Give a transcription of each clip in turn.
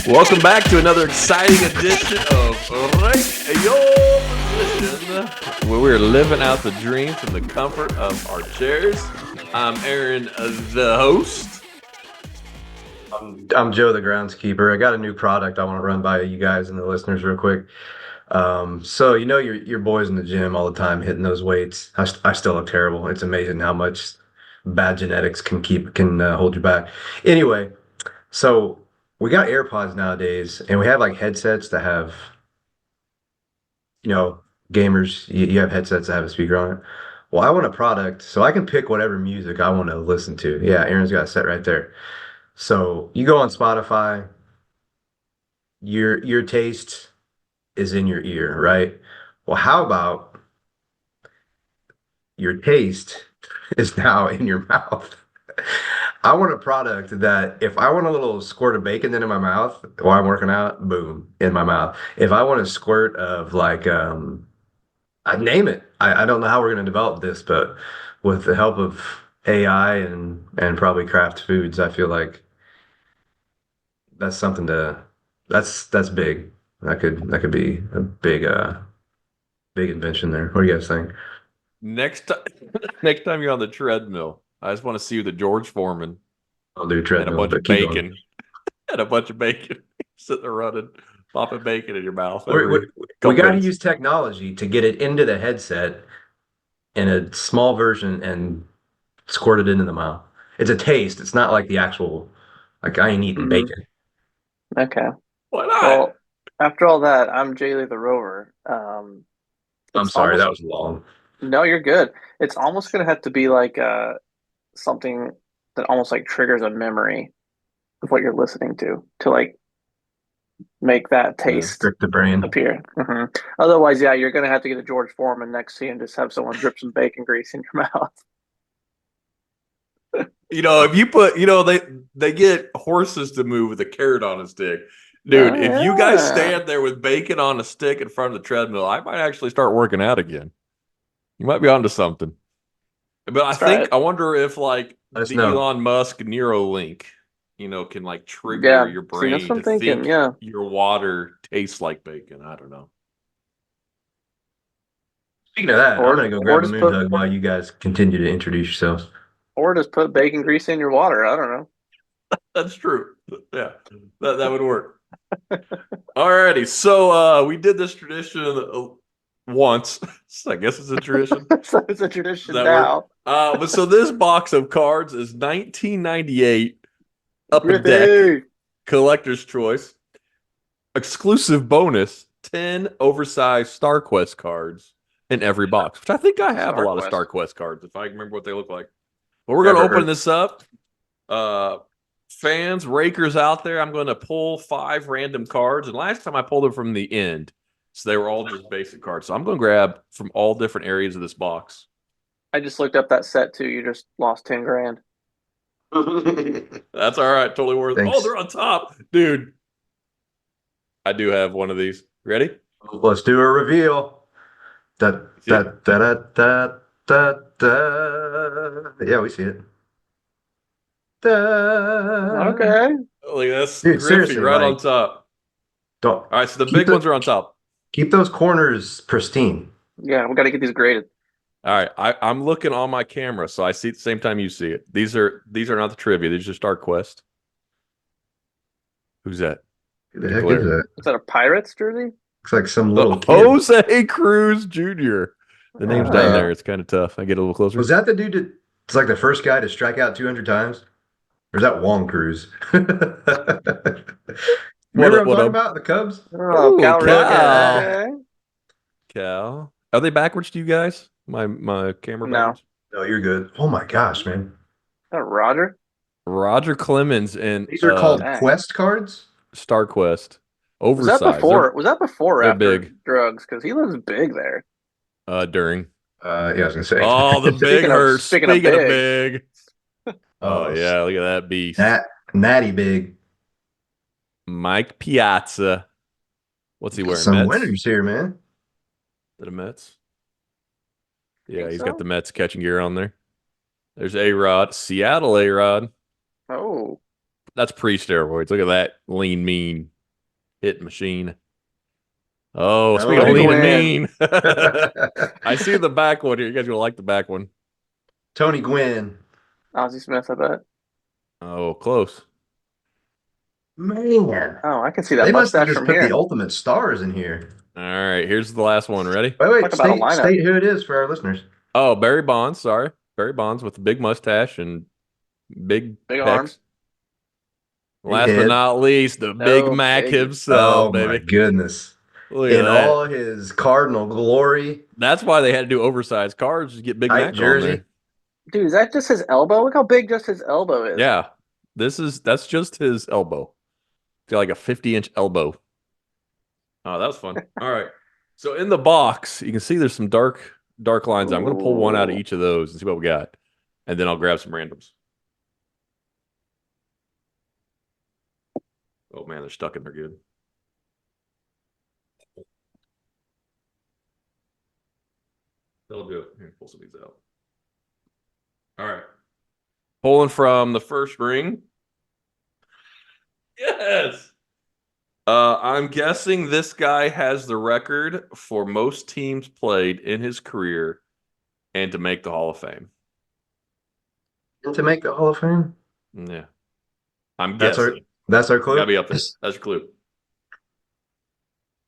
Welcome back to another exciting edition of Rake Your Position, where we're living out the dream from the comfort of our chairs. I'm Aaron, the host. I'm Joe, the groundskeeper. I got a new product I want to run by you guys and the listeners real quick. So you know your boys in the gym all the time hitting those weights. I still look terrible. It's amazing how much bad genetics can hold you back. Anyway, so we got AirPods nowadays, and we have like headsets that have, gamers. You have headsets that have a speaker on it. Well, I want a product so I can pick whatever music I want to listen to. Yeah, Aaron's got it set right there. So you go on Spotify, your taste is in your ear, right? Well, how about your taste is now in your mouth? I want a product that if I want a little squirt of bacon in my mouth while I'm working out, boom, in my mouth. If I want a squirt of like I name it. I don't know how we're gonna develop this, but with the help of AI and probably craft foods, I feel like that's something to that's big. That could be a big invention there. What do you guys think? Next time you're on the treadmill, I just want to see you the George Foreman I'll do and a treadmill, bunch but of keep going. bacon and a bunch of bacon sitting there running, popping bacon in your mouth We, we, every we couple got to minutes. use technology to get it into the headset in a small version and squirt it into the mouth. It's a taste. It's not like the actual, like I ain't eating Mhm. bacon. Okay. Why not? Well, after all that, I'm Jaylee the Rover. I'm It's sorry, almost that was long. no, you're good. It's almost gonna have to be like something that almost like triggers a memory of what you're listening to like make that taste Trick the brain. appear. Otherwise, yeah, you're gonna have to get a George Foreman next to you and just have someone drip some bacon grease in your mouth. If you put, they get horses to move with a carrot on a stick. Dude, Oh, if you guys yeah. stand there with bacon on a stick in front of the treadmill, I might actually start working out again. You might be onto something. But Let's try it. I wonder if like Let us the know. Elon Musk Neuralink, can like trigger Yeah. your See, that's brain what to I'm thinking. think Yeah. your water tastes like bacon. I don't know. Speaking of that, I'm Or gonna go or grab a just moon put hug while you guys continue to introduce yourselves. bacon grease in your water. I don't know. That's true. Yeah, that would work. Alrighty, so we did this tradition once. So I guess it's a tradition. So it's a Does tradition that work? now. But so this box of cards is 1998 Up a Deck Griffey. Collector's Choice. Exclusive bonus 10 oversized StarQuest cards in every box, which I think I have a lot of StarQuest. StarQuest cards if I can remember what they look like. But we're going to Never open heard. this up. Fans, rakers out there, I'm going to pull 5 random cards. And last time I pulled them from the end. So they were all just basic cards. So I'm going to grab from all different areas of this box. I just looked up that set too. You just lost 10 grand. That's all right. Totally worth it. Thanks. Oh, they're on top. Dude, I do have one of these. Ready? Let's do a reveal. Da, da, da, da, da, da, da. Yeah, we see it. Da. Okay. Look, that's Dude, Griffey seriously, right like, on top. don't All right, so the keep big ones are on top. keep those corners pristine. Yeah, we got to get these graded. All right, I'm looking on my camera, so I see it the same time you see it. These are not the trivia. These are Star Quest. Who's that? Who the heck is that? Is that a Pirates jersey? Looks like some The little kid. Jose Cruz Jr. The name's down there. It's kind of tough. I get a little closer. Was that the dude that it's like the first guy to strike out 200 times? Or is that Juan Cruz? Remember what I'm talking about? The Cubs? Oh, Ooh, Cal Ripken. Cal. Okay. Cal. Are they backwards to you guys? My camera No. backwards? No, you're good. Oh my gosh, man. Roger? Roger Clemens and These are called dang. Quest cards? Star Quest. Was that Oversized. before or they're after big. drugs? Because he looks big there. During. Yeah, I was gonna say. Oh, the big hurt. speaking Speaking of of big. Oh, yeah, look at that beast. Natty big. Mike Piazza. What's he wearing? Some Mets? winners here, man. The Mets? Yeah, Think he's so? got the Mets catching gear on there. There's A-Rod. Seattle A-Rod. Oh, That's pre-steroids. Look at that lean, mean hit machine. Oh, Oh, speaking of Tony lean and Gwynn. mean, I see the back one here. You guys gonna like the back one. Tony Gwynn. Ozzie Smith, I bet. Oh, close. Man. Oh, I can see that They must have mustache just from put the here. ultimate stars in here. All right, here's the last one. Ready? Wait, Talk about a lineup. state who it is for our listeners. Oh, Barry Bonds. Sorry, Barry Bonds with the big mustache and big Big pecs. arms. Big Last but head. not least, the Big Oh, Mac Biggie. himself, Oh my baby. goodness. Look at In that. all his cardinal glory, That's why they had to do oversized cards to get Big tight Mac on jersey. there. Dude, is that just his elbow? Look how big just his elbow is. Yeah, that's just his elbow. He's got like a 50-inch elbow. Oh, that was fun. All right. So in the box, you can see there's some dark lines. I'm going to pull one out of Ooh. each of those and see what we got, and then I'll grab some randoms. Oh man, they're stuck in there good. They'll do it. Here, pull some of these out. All right. Pulling from the first ring. Yes. I'm guessing this guy has the record for most teams played in his career and to make the Hall of Fame. To make the Hall of Fame. Yeah. I'm That's our guessing. that's our Gotta clue. be up there. That's your clue.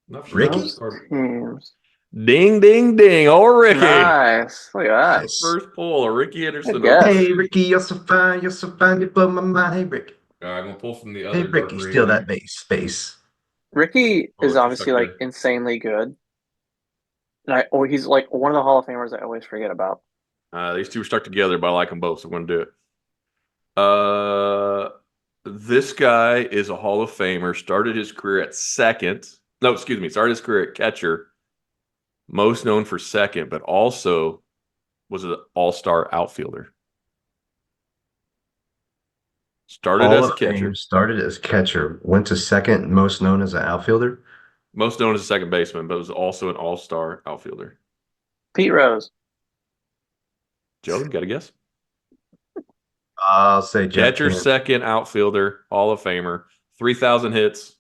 Not sure Ricky? how this card. Teams. Ding, ding, ding. Oh, Ricky. Nice. Look at that. Nice. First pull, a Ricky Anderson. Good guess. Hey Ricky, you're so fine, you blow my mind. Hey Ricky. All right, I'm gonna pull from the Hey other dark Ricky, ring steal that here. base. Ricky Oh, is they're too stuck obviously like together. insanely good. And he's like one of the Hall of Famers I always forget about. These two are stuck together, but I like them both, so I'm gonna do it. This guy is a Hall of Famer. Started his career at second. No, excuse me. Started his career at catcher. Most known for second, but also was an all-star outfielder. Started Hall as a of Fame, catcher. started as catcher, went to second, most known as an outfielder. Most known as a second baseman, but was also an all-star outfielder. Pete Rose. Joe, you got a guess? I'll say Jeff Catcher, Kent. second, outfielder, Hall of Famer, 3,000 hits.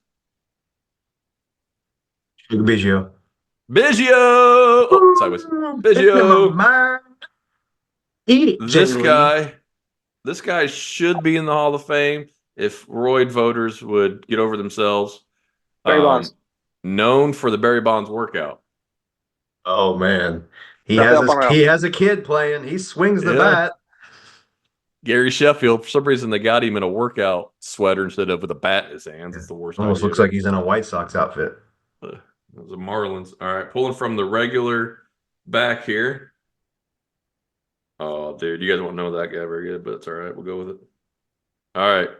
Biggio. Biggio! Oh, sideways. Biggio! Eat it, This Jay Lee. this guy should be in the Hall of Fame if roid voters would get over themselves. Barry Bonds. Known for the Barry Bonds workout. Oh man, Rafael Palmeiro. he has a kid playing. He swings the Yeah. bat. Gary Sheffield, for some reason, they got him in a workout sweater instead of with a bat in his hands. It's the worst Almost idea looks like he's in a White Sox outfit. It was a Marlins. All right, pulling from the regular back here. Oh, dude, you guys won't know that guy very good, but it's all right. We'll go with it. All right.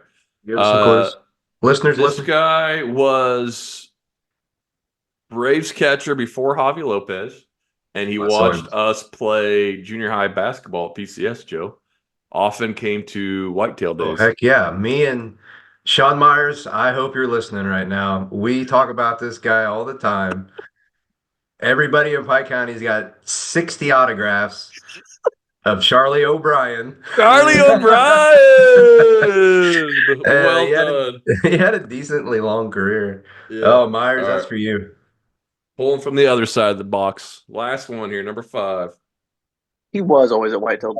Give us some clues. Listeners, This listen. guy was Braves catcher before Javi Lopez, and he I saw watched him. us play junior high basketball at PCS, Joe. Often came to Whitetail Oh, days. heck yeah. Me and Sean Myers, I hope you're listening right now. We talk about this guy all the time. Everybody in Pike County's got 60 autographs of Charlie O'Brien. Charlie O'Brien! Well he had done. he had a decently long career. Yeah. Oh, Myers, All that's right. for you. Pulling from the other side of the box. Last one here, number 5. He was always a white-tailed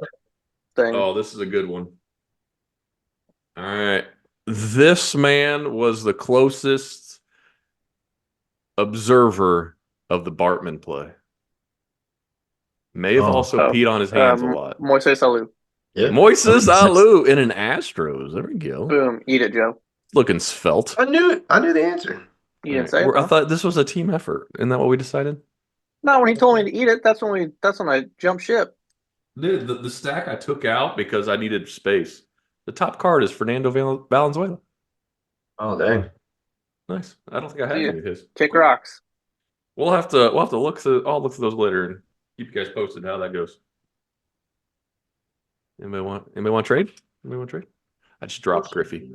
thing. Oh, this is a good one. All right. This man was the closest observer of the Bartman play. May have also peed on his hands a lot. Moises Alou. Yeah. Moises Alou in an Astros. There we go. Boom. Eat it, Joe. Looking svelte. I knew it. I knew the answer. You didn't say it, I though. thought this was a team effort. Isn't that what we decided? No, when he told me to eat it, that's when I jumped ship. Dude, the stack I took out because I needed space. The top card is Fernando Valenzuela. Oh, dang. Nice. I don't think I had any of his. Kick rocks. We'll have to look through. I'll look through those later and keep you guys posted how that goes. Anybody want to trade? Anybody want to trade? I just dropped Griffey.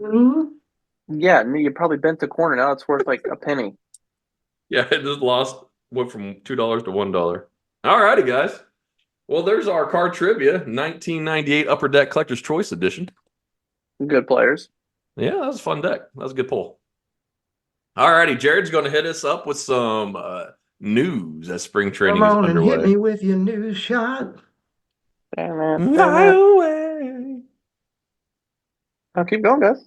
Yeah, you probably bent the corner. Now it's worth like a penny. Yeah, it just went from $2 to $1. All righty, guys. Well, there's our card trivia, 1998 Upper Deck Collector's Choice Edition. Good players. Yeah, that was a fun deck. That was a good pull. All righty, Jared's going to hit us up with some news as spring training Come is on and hit underway. me with your news shot. Damn it. Fly away. Oh, keep going, guys.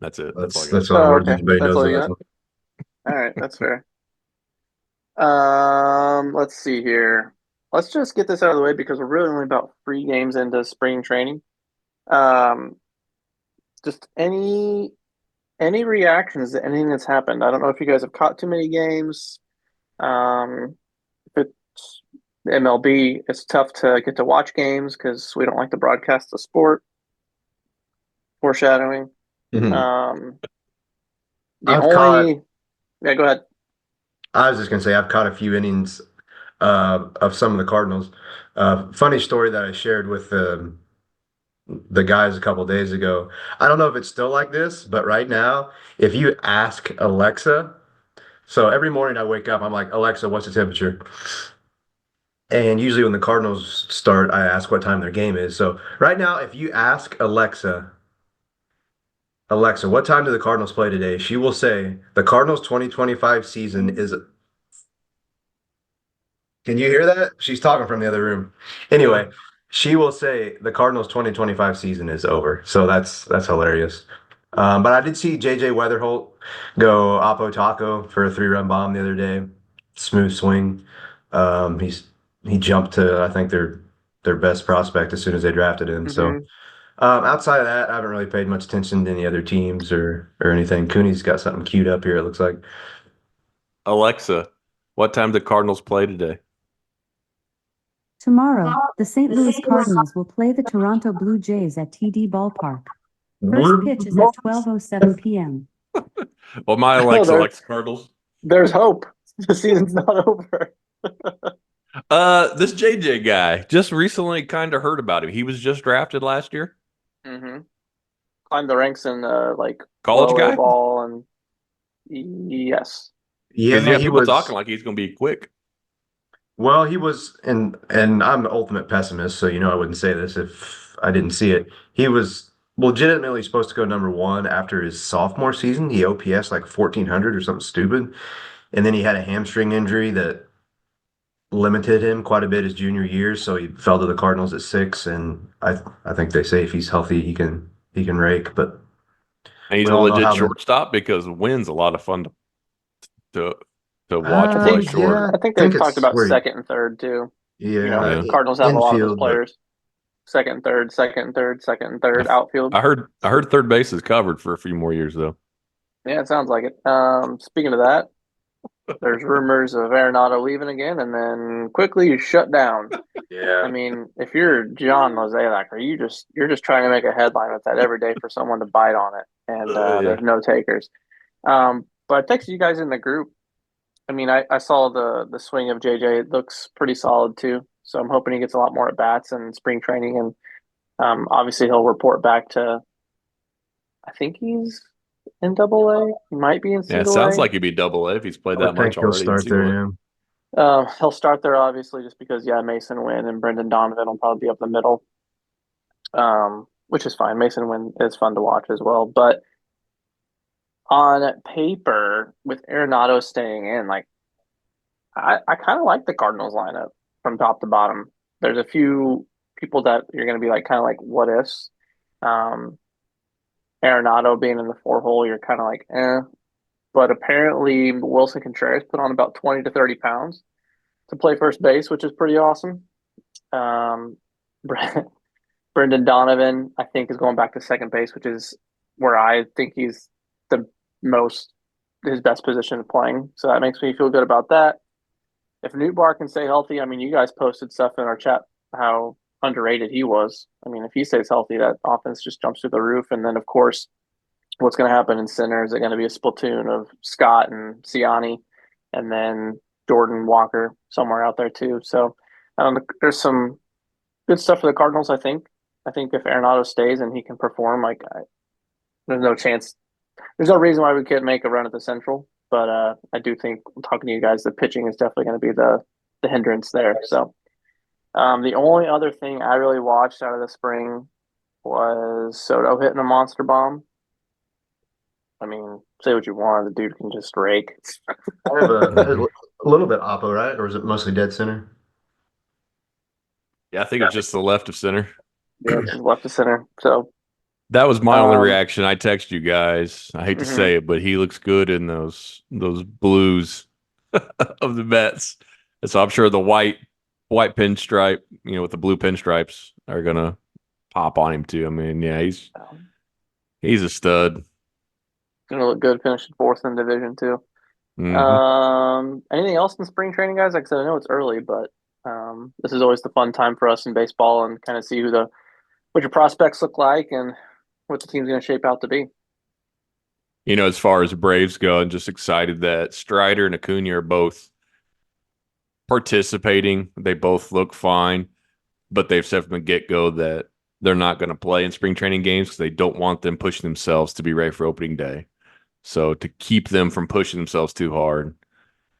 That's it. That's all I got. That's all Oh, words. okay. Anybody That's knows all the you last got? one. All right, that's fair. Let's see here. Let's just get this out of the way because we're really only about 3 games into spring training. Um, just any reactions to anything that's happened. I don't know if you guys have caught too many games. If it's the MLB, it's tough to get to watch games because we don't like to broadcast the sport. Foreshadowing. Mhm. The I've caught. only, yeah, go ahead. I was just gonna say I've caught a few innings of some of the Cardinals. Funny story that I shared with the guys a couple days ago. I don't know if it's still like this, but right now, if you ask Alexa, so every morning I wake up, I'm like, Alexa, what's the temperature? And usually when the Cardinals start, I ask what time their game is. So right now, if you ask Alexa, Alexa, what time do the Cardinals play today? She will say the Cardinals 2025 season is. Can you hear that? She's talking from the other room. Yeah. Anyway, she will say the Cardinals 2025 season is over. So that's hilarious. But I did see JJ Weatherholt go Oppo Taco for a 3-run bomb the other day. Smooth swing. He jumped to I think their best prospect as soon as they drafted him. So Hmm. outside of that, I haven't really paid much attention to any other teams or anything. Cooney's got something queued up here. It looks like. Alexa, what time do Cardinals play today? Tomorrow, the St. Louis Cardinals will play the Toronto Blue Jays at TD Ballpark. First pitch is at 12:07 p.m. Well, my Oh, Alexa likes Cardinals. there's hope. The season's not over. This JJ guy just recently kind of heard about him. He was just drafted last year. Hmm. Climbed the ranks in like College low A guy? ball, and yes. Because Yeah, yeah, he people talking was. like he's going to be quick. Well, he was, and I'm the ultimate pessimist, so I wouldn't say this if I didn't see it. He was legitimately supposed to go number one after his sophomore season. He OPS like 1400 or something stupid, and then he had a hamstring injury that limited him quite a bit his junior year, so he fell to the Cardinals at 6. And I think they say if he's healthy, he can rake, but And he's we a all know legit how the shortstop because Wynn's a lot of fun to watch I play think short. yeah, I I think think they've talked it's about where he, second and third too. yeah, Yeah. Cardinals have a lot of those infield, but players. Second and third, second and third, second and third, outfield. I heard third base is covered for a few more years though. Yeah, it sounds like it. Speaking of that, there's rumors of Arenado leaving again, and then quickly shut down. I yeah. mean, if you're John Mozeliak, you're just trying to make a headline with that every day for someone to bite on it, and Yeah. there's no takers. But I texted you guys in the group. I mean, I saw the swing of JJ. It looks pretty solid too. So I'm hoping he gets a lot more at bats in spring training, and obviously he'll report back to. I think he's in Double A. He might be in Yeah, it Single sounds A. like he'd be double A if he's played I that would much think he'll already in start there, single A. yeah. He'll start there obviously just because Mason Wynn and Brendan Donovan will probably be up the middle, which is fine. Mason Wynn is fun to watch as well, but on paper with Arenado staying in, like I kind of like the Cardinals lineup from top to bottom. There's a few people that you're going to be like kind of like what ifs. Um, Arenado being in the 4 hole, you're kind of like eh. But apparently Wilson Contreras put on about 20 to 30 pounds to play first base, which is pretty awesome. Um, Brendan Donovan, I think, is going back to second base, which is where I think he's the most his best position of playing. So that makes me feel good about that. If Newbar can stay healthy, I mean, you guys posted stuff in our chat how underrated he was. I mean, if he stays healthy, that offense just jumps through the roof. And then, of course, what's going to happen in center? Is it going to be a splatoon of Scott and Ciani, and then Jordan Walker somewhere out there too? So there's some good stuff for the Cardinals. I think if Arenado stays and he can perform, like there's no chance there's no reason why we can't make a run at the Central, but I do think talking to you guys, the pitching is definitely going to be the hindrance there. So the only other thing I really watched out of the spring was Soto hitting a monster bomb. I mean, say what you want, the dude can just rake. I have a little bit oppo, right? Or is it mostly dead center? Yeah, I think it's just the left of center. Yeah, just left to center. So That was my only um, reaction. I text you guys. I hate to mhm. say it, but he looks good in those blues of the Mets. And so I'm sure the white pinstripe, with the blue pinstripes are gonna pop on him too. I mean, yeah, he's a stud. Gonna look good finishing fourth in division too. Hmm. Anything else in spring training, guys? Like I said, I know it's early, but this is always the fun time for us in baseball and kind of see what your prospects look like and what the team's gonna shape out to be. As far as Braves go, I'm just excited that Strider and Acuna are both participating. They both look fine, but they've said from the get-go that they're not going to play in spring training games because they don't want them pushing themselves to be ready for opening day. So to keep them from pushing themselves too hard,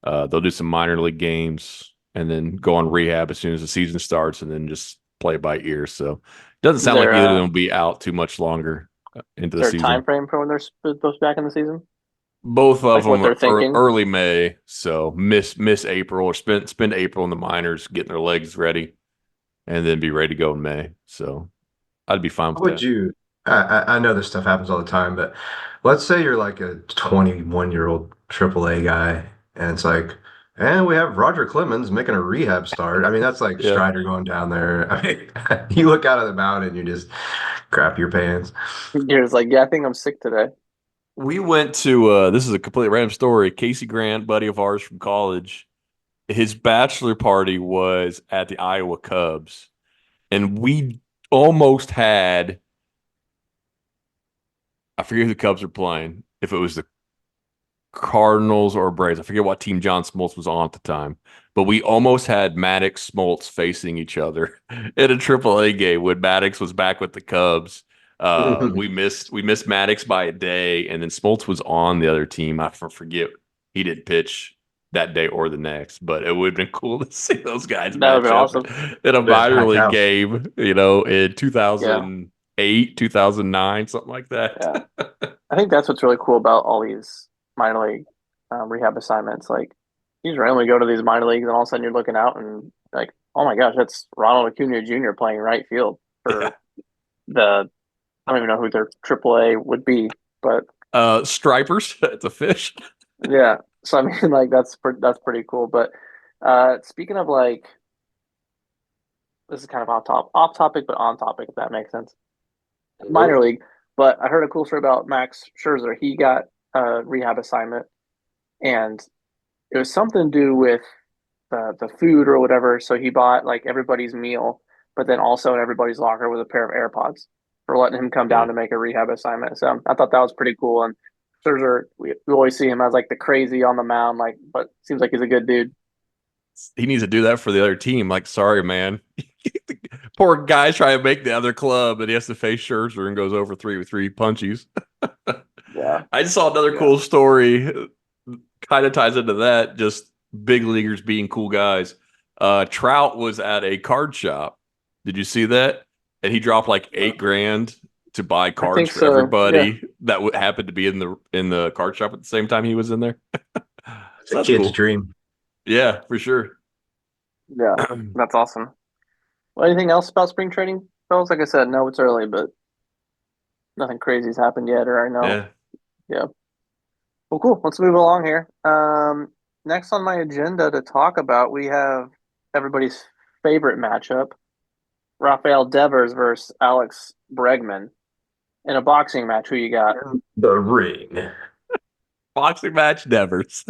they'll do some minor league games and then go on rehab as soon as the season starts and then just play by ear. So it doesn't Is sound like there either of them will be out too much longer into is the there a time season. frame for when they're supposed to be back in the season? Both of Like what them they're are thinking? early May, so miss April or spend April in the minors getting their legs ready, and then be ready to go in May. So I'd be fine How with would that. you? I know this stuff happens all the time, but let's say you're like a 21-year-old AAA guy, and it's like, and we have Roger Clemens making a rehab start. I mean, that's like Yeah. Strider going down there. I mean, you look out of the mountain, you just crap your pants. You're just like, yeah, I think I'm sick today. We went to this is a completely random story. Casey Grant, buddy of ours from college, his bachelor party was at the Iowa Cubs, and we almost had I forget who the Cubs were playing. If it was the Cardinals or Braves. I forget what team John Smoltz was on at the time, but we almost had Maddox Smoltz facing each other in a AAA game when Maddox was back with the Cubs. We missed Maddox by a day, and then Smoltz was on the other team. I forget he didn't pitch that day or the next, but it would have been cool to see those guys That would have match been up awesome. in a Been minor packed league house. game, in Yeah, 2008, 2009, something like that. yeah. I think that's what's really cool about all these minor league rehab assignments. Like, you just randomly go to these minor leagues, and all of a sudden you're looking out and like, oh my gosh, that's Ronald Acuna Jr. playing right field Yeah. for the. I don't even know who their AAA would be, but Stripers, it's a fish. yeah. So I mean, like that's pretty cool. But speaking of like, this is kind of off topic, but on topic, if that makes sense. Minor league, but I heard a cool story about Max Scherzer. He got a rehab assignment, and it was something to do with the food or whatever. So he bought like everybody's meal, but then also in everybody's locker was a pair of AirPods for letting him come down Cool. to make a rehab assignment. So I thought that was pretty cool. And Scherzer, we always see him as like the crazy on the mound, like, but seems like he's a good dude. He needs to do that for the other team. Like, sorry, man. Poor guy's trying to make the other club, and he has to face Scherzer and goes over three with three punchies. Yeah, I just saw another yeah. cool story. Kind of ties into that. Just big leaguers being cool guys. Trout was at a card shop. Did you see that? And he dropped like 8 grand to buy I cards think for so. Yeah, everybody that happened to be in the card shop at the same time he was in there. It's a So that's kid's cool. dream. Yeah, for sure. yeah, that's awesome. Well, anything else about spring training, fellas? Like I said, no, it's early, but nothing crazy's happened yet, or I know. Yeah. Yeah. Well, cool. Let's move along here. Next on my agenda to talk about, we have everybody's favorite matchup: Rafael Devers versus Alex Bregman in a boxing match. Who you got? The ring. Boxing match, Nevers.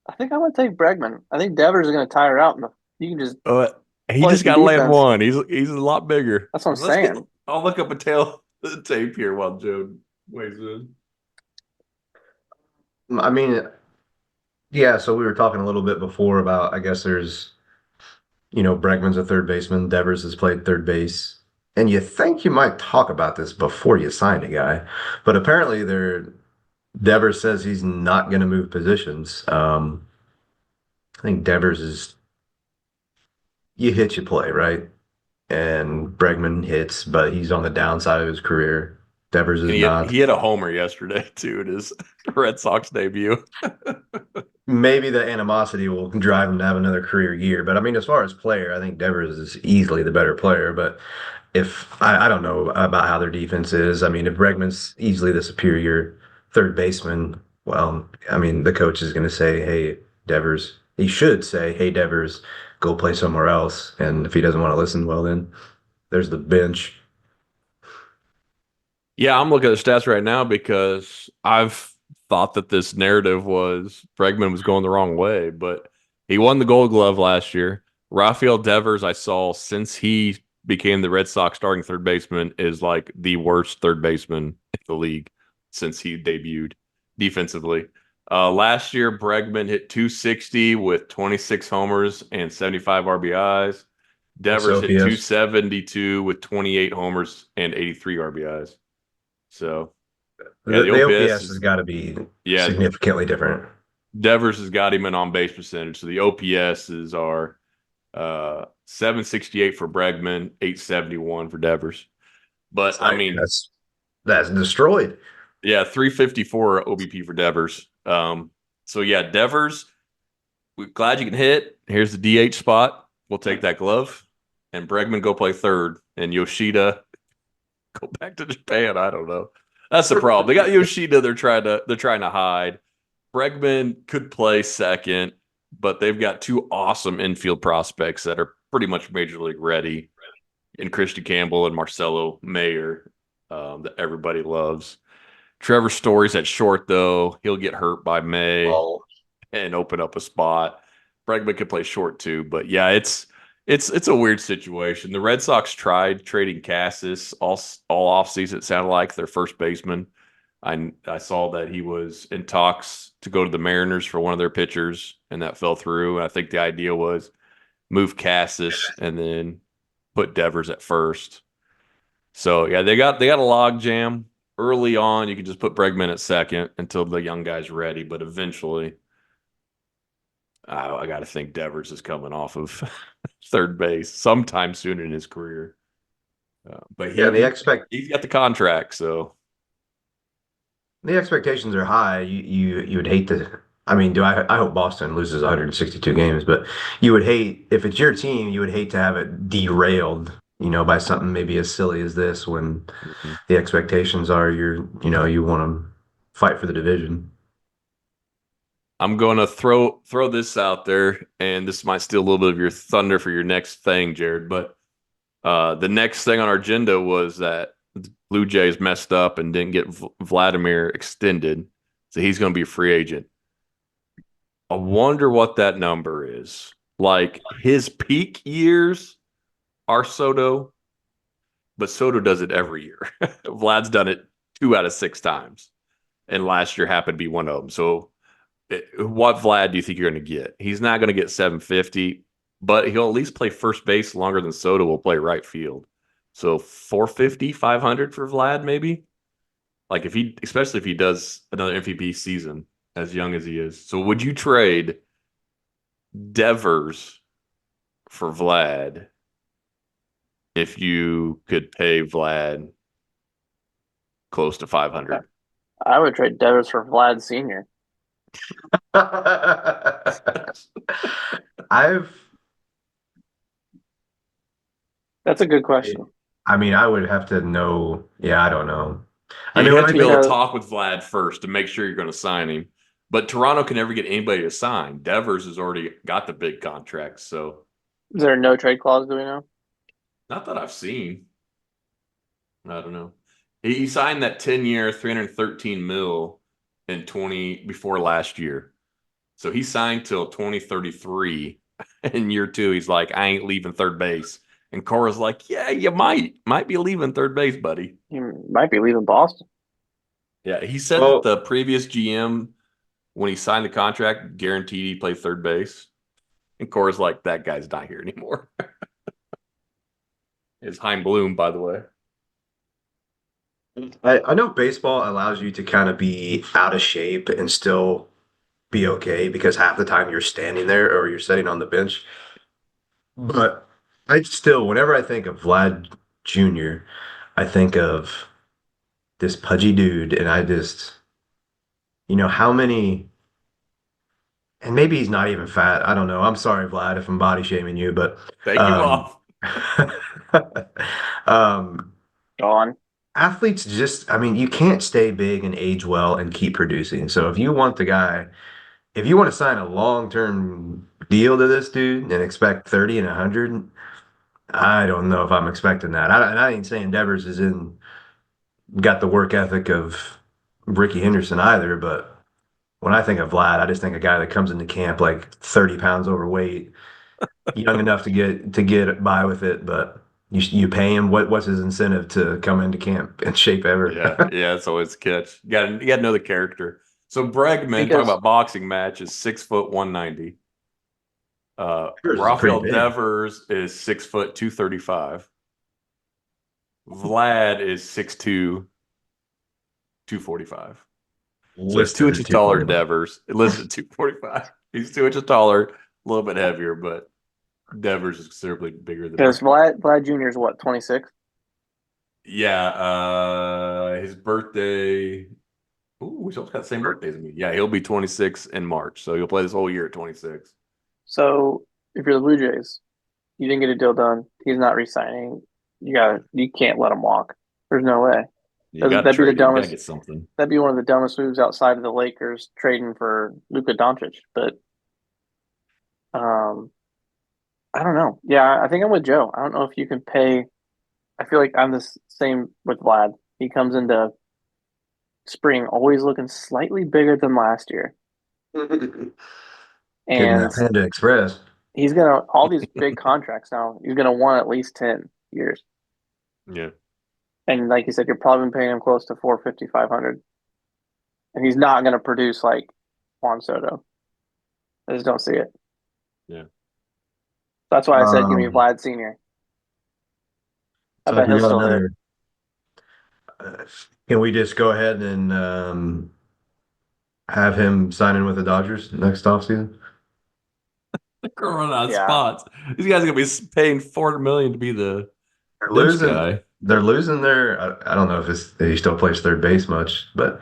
I think I'm gonna take Bregman. I think Devers is gonna tire out, and you can just Uh, he play just some got to land defense. one. He's a lot bigger. That's what I'm Let's get. saying. I'll look up a tape here while Joe weighs in. I mean, yeah, so we were talking a little bit before about, I guess there's, Bregman's a third baseman. Devers has played third base. and you think you might talk about this before you sign a guy, but apparently Devers says he's not going to move positions. I think Devers is you hit, you play, right? And Bregman hits, but he's on the downside of his career. Devers And is he not. hit a homer yesterday too in his Red Sox debut. Maybe the animosity will drive him to have another career year. But I mean, as far as player, I think Devers is easily the better player. But if I don't know about how their defense is. I mean, if Bregman's easily the superior third baseman, well, I mean, the coach is going to say, "Hey, Devers." He should say, "Hey, Devers, go play somewhere else." And if he doesn't want to listen, well, then there's the bench. Yeah, I'm looking at the stats right now because I've thought that this narrative was Bregman was going the wrong way, but he won the Gold Glove last year. Rafael Devers, I saw since he became the Red Sox starting third baseman, is like the worst third baseman in the league since he debuted defensively. Last year, Bregman hit 260 with 26 homers and 75 RBIs. What's Devers hit OPS? 272 with 28 homers and 83 RBIs. So, yeah, the The OPS OPS has is, got to be yeah, significantly different. Devers has got him an on base percentage. So the OPSs are 768 for Bregman, 871 for Devers. But I I mean, mean, that's destroyed. yeah, 354 OBP for Devers. So yeah, Devers, we're glad you can hit. Here's the DH spot. We'll take that glove. And Bregman go play third. And Yoshida go back to Japan. I don't know. That's the problem. They got Yoshida. They're trying to hide. Bregman could play second, but they've got two awesome infield prospects that are pretty much major league ready, in Christian Campbell and Marcelo Mayer, that everybody loves. Trevor Story's at short though. He'll get hurt by May Oh, and open up a spot. Bregman could play short too, but yeah, it's a weird situation. The Red Sox tried trading Cassis all offseason. It sounded like their first baseman. I saw that he was in talks to go to the Mariners for one of their pitchers, and that fell through. And I think the idea was move Cassis and then put Devers at first. So yeah, they got a log jam early on. You can just put Bregman at second until the young guy's ready, but eventually I got to think Devers is coming off of third base sometime soon in his career. But yeah, he's got the contract, so the expectations are high. You would hate to. I mean, I hope Boston loses 162 games, but you would hate if it's your team. You would hate to have it derailed, by something maybe as silly as this when mhm. the expectations are you want to fight for the division. I'm going to throw this out there, and this might steal a little bit of your thunder for your next thing, Jared. But the next thing on our agenda was that the Blue Jays messed up and didn't get Vladimir extended, so he's going to be a free agent. I wonder what that number is. Like his peak years are Soto, but Soto does it every year. Vlad's done it 2 out of 6 times, and last year happened to be one of them. So, what Vlad do you think you're going to get? He's not going to get 750, but he'll at least play first base longer than Soto will play right field. So 450, 500 for Vlad, maybe. Like especially if he does another MVP season as young as he is. So would you trade Devers for Vlad if you could pay Vlad close to 500? I would trade Devers for Vlad Sr. I've, That's a good question. I mean, I would have to know. Yeah, I don't know. I Yeah, mean, you when have I to be able think, to Because talk with Vlad first to make sure you're going to sign him. But Toronto can never get anybody to sign. Devers has already got the big contract, so is there no trade clause? Do we know? not that I've seen. I don't know. He signed that 10-year, 313 mil in 20 before last year. So he signed till 2033. In year two, he's like, I ain't leaving third base. And Cora's like, yeah, you might be leaving third base, buddy. He might be leaving Boston. Yeah, he said that well, the previous GM, when he signed the contract, guaranteed he'd play third base. And Cora's like, that guy's not here anymore. Is Heim Bloom, by the way. I know baseball allows you to kind of be out of shape and still be okay because half the time you're standing there or you're sitting on the bench. But I still, whenever I think of Vlad Jr., I think of this pudgy dude, and I just, how many, and maybe he's not even fat. I don't know. I'm sorry, Vlad, if I'm body shaming you, but Take him um, off. um, Gone. athletes just, I mean, you can't stay big and age well and keep producing. So if you want to sign a long-term deal to this dude and expect 30 and 100, I don't know if I'm expecting that. And I ain't saying Devers got the work ethic of Ricky Henderson either, but when I think of Vlad, I just think a guy that comes into camp like 30 pounds overweight, young enough to get by with it, but you pay him. What's his incentive to come into camp in shape Yeah, ever? yeah, it's always a catch. You gotta know the character. So Bregman, talking Because about boxing match, is 6 foot 190. Yours is pretty Rafael big. Devers is 6 foot 235. Vlad is 6'2", 245. So he's two Listed at inches taller than 245. Devers. It listed at 245. He's 2 inches taller, a little bit heavier, but Devers is considerably bigger than Brad. Vlad Jr. is what, 26? Yeah, his birthday. Ooh, we almost got the same birthdays as me. Yeah, he'll be 26 in March, so he'll play this whole year at 26. So if you're the Blue Jays, you didn't get a deal done. He's not re-signing. You can't let him walk. There's no way. You got to That'd be the trade him. You got to dumbest. get something. That'd be one of the dumbest moves outside of the Lakers trading for Luka Doncic. But um, I don't know. Yeah, I think I'm with Joe. I don't know if you can pay. I feel like I'm the same with Vlad. He comes into spring always looking slightly bigger than last year, Getting and that Panda Express. he's gonna all these big contracts now. He's gonna want at least 10 years. Yeah. And like you said, you're probably paying him close to 450, 500. And he's not going to produce like Juan Soto. I just don't see it. Yeah. That's why I said give me Um, Vlad Sr. I so if bet we he'll got still hit. another, uh, can we just go ahead and have him sign in with the Dodgers next offseason? They're running out of Yeah. spots. These guys are gonna be paying $400 million to be the They're bench losing. guy. They're losing their. I don't know if he still plays third base much, but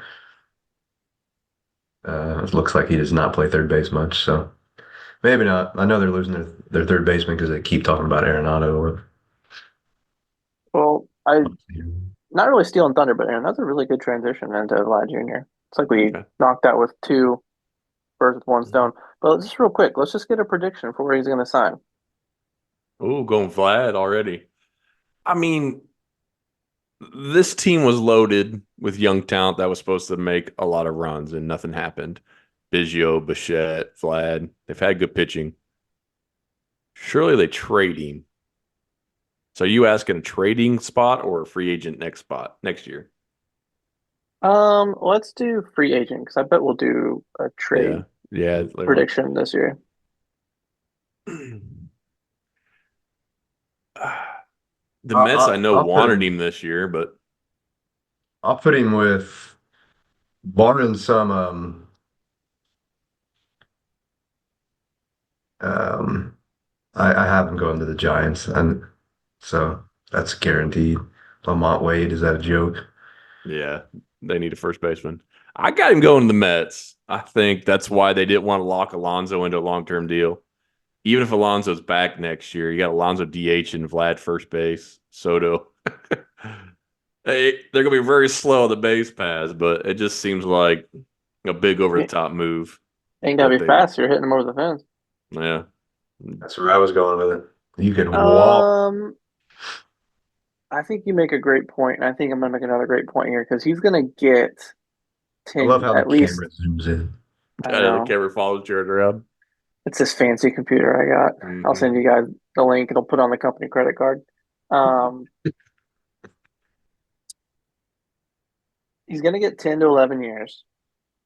it looks like he does not play third base much. So maybe not. I know they're losing their third baseman because they keep talking about Arenado. Well, I not really stealing thunder, but Aaron, that's a really good transition into Vlad Jr. It's like we Okay. knocked out with two birds with one stone. But just real quick, let's just get a prediction for where he's going to sign. Ooh, going Vlad already. I mean, this team was loaded with young talent that was supposed to make a lot of runs, and nothing happened. Biggio, Bichette, Vlad, they've had good pitching. Surely they trading. So are you asking a trading spot or a free agent next year? Let's do free agent because I bet we'll do a trade Yeah. Yeah, later on. prediction this year. The I, Mets, I I, know, I'll put wanted him. him this year, but I'll put him with barring some um I have him going to the Giants, and so that's guaranteed. Lamont Wade, is that a joke? yeah, they need a first baseman. I got him going to the Mets. I think that's why they didn't want to lock Alonso into a long-term deal. Even if Alonso's back next year, you got Alonso DH and Vlad first base, Soto. They're gonna be very slow on the base pass, but it just seems like a big over the top move Ain't gotta that be they, fast. You're hitting them over the fence. yeah, That's where I was going with it. You could walk. Um, I think you make a great point, and I think I'm gonna make another great point here because he's gonna get I love 10 how the at least. camera zooms in. I I know the know camera follows Jared around. it's this fancy computer I got. I'll Hmm. send you guys the link. It'll put on the company credit card. Um, he's gonna get 10 to 11 years.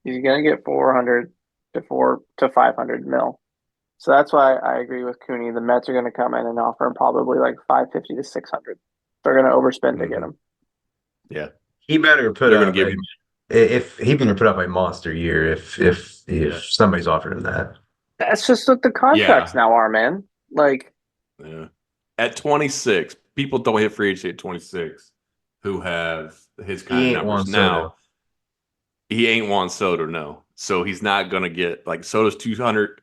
He's gonna get 400 to 500 mil. So that's why I agree with Cooney. The Mets are going to come in and offer him probably like 550 to 600. They're going to overspend to get him. Yeah. He better put They're going up to give him. if he better put up a monster year if Yeah. somebody's offered him that. That's just what the contracts now are, man. Like, Yeah. At 26, people don't hit free agency at 26 who have his kind He of ain't numbers. Juan Now, Soto. he ain't Juan Soto, no. So he's not going to get like Soto's 200.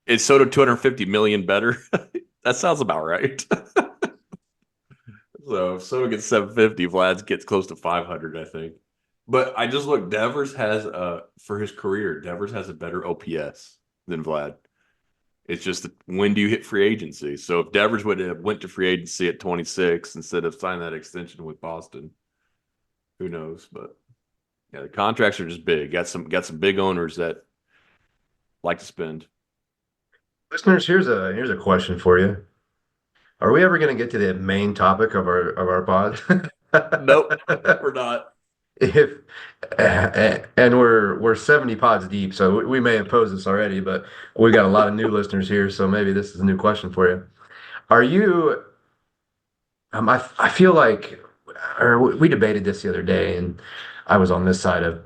Is Soto 250 million better? That sounds about right. So if Soto gets 750, Vlad gets close to 500, I think. But I just look, Devers has for his career, Devers has a better OPS than Vlad. It's just when do you hit free agency? So if Devers would have went to free agency at 26 instead of signing that extension with Boston, who knows? But yeah, the contracts are just big. Got some big owners that like to spend. Listeners, here's a question for you. Are we ever going to get to the main topic of our pod? Nope, we're not. If and we're 70 pods deep, so we may have posed this already, but we got a lot of new listeners here, so maybe this is a new question for you. Are you I feel like or we debated this the other day and I was on this side of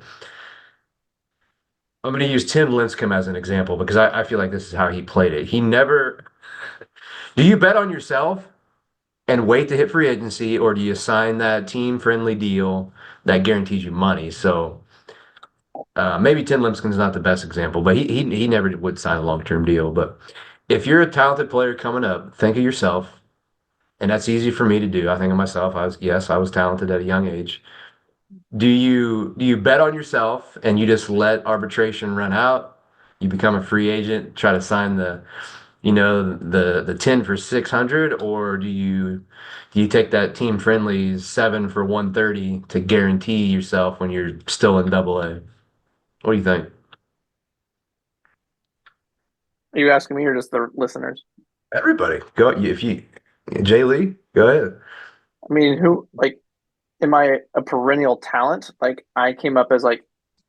I'm going to use Tim Lincecum as an example because I feel like this is how he played it. He never do you bet on yourself and wait to hit free agency, or do you sign that team friendly deal that guarantees you money? So maybe Tim Lincecum's not the best example, but he never would sign a long term deal. But if you're a talented player coming up, think of yourself, and that's easy for me to do. I think of myself. I was talented at a young age. Do you bet on yourself and you just let arbitration run out? You become a free agent, try to sign the 10 for 600, or do you take that team friendly 7 for 130 to guarantee yourself when you're still in double A? What do you think? are you asking me or just the listeners? Everybody, go if you Jay Lee, go ahead. I mean, who, like, am I a perennial talent? Like, I came up as like,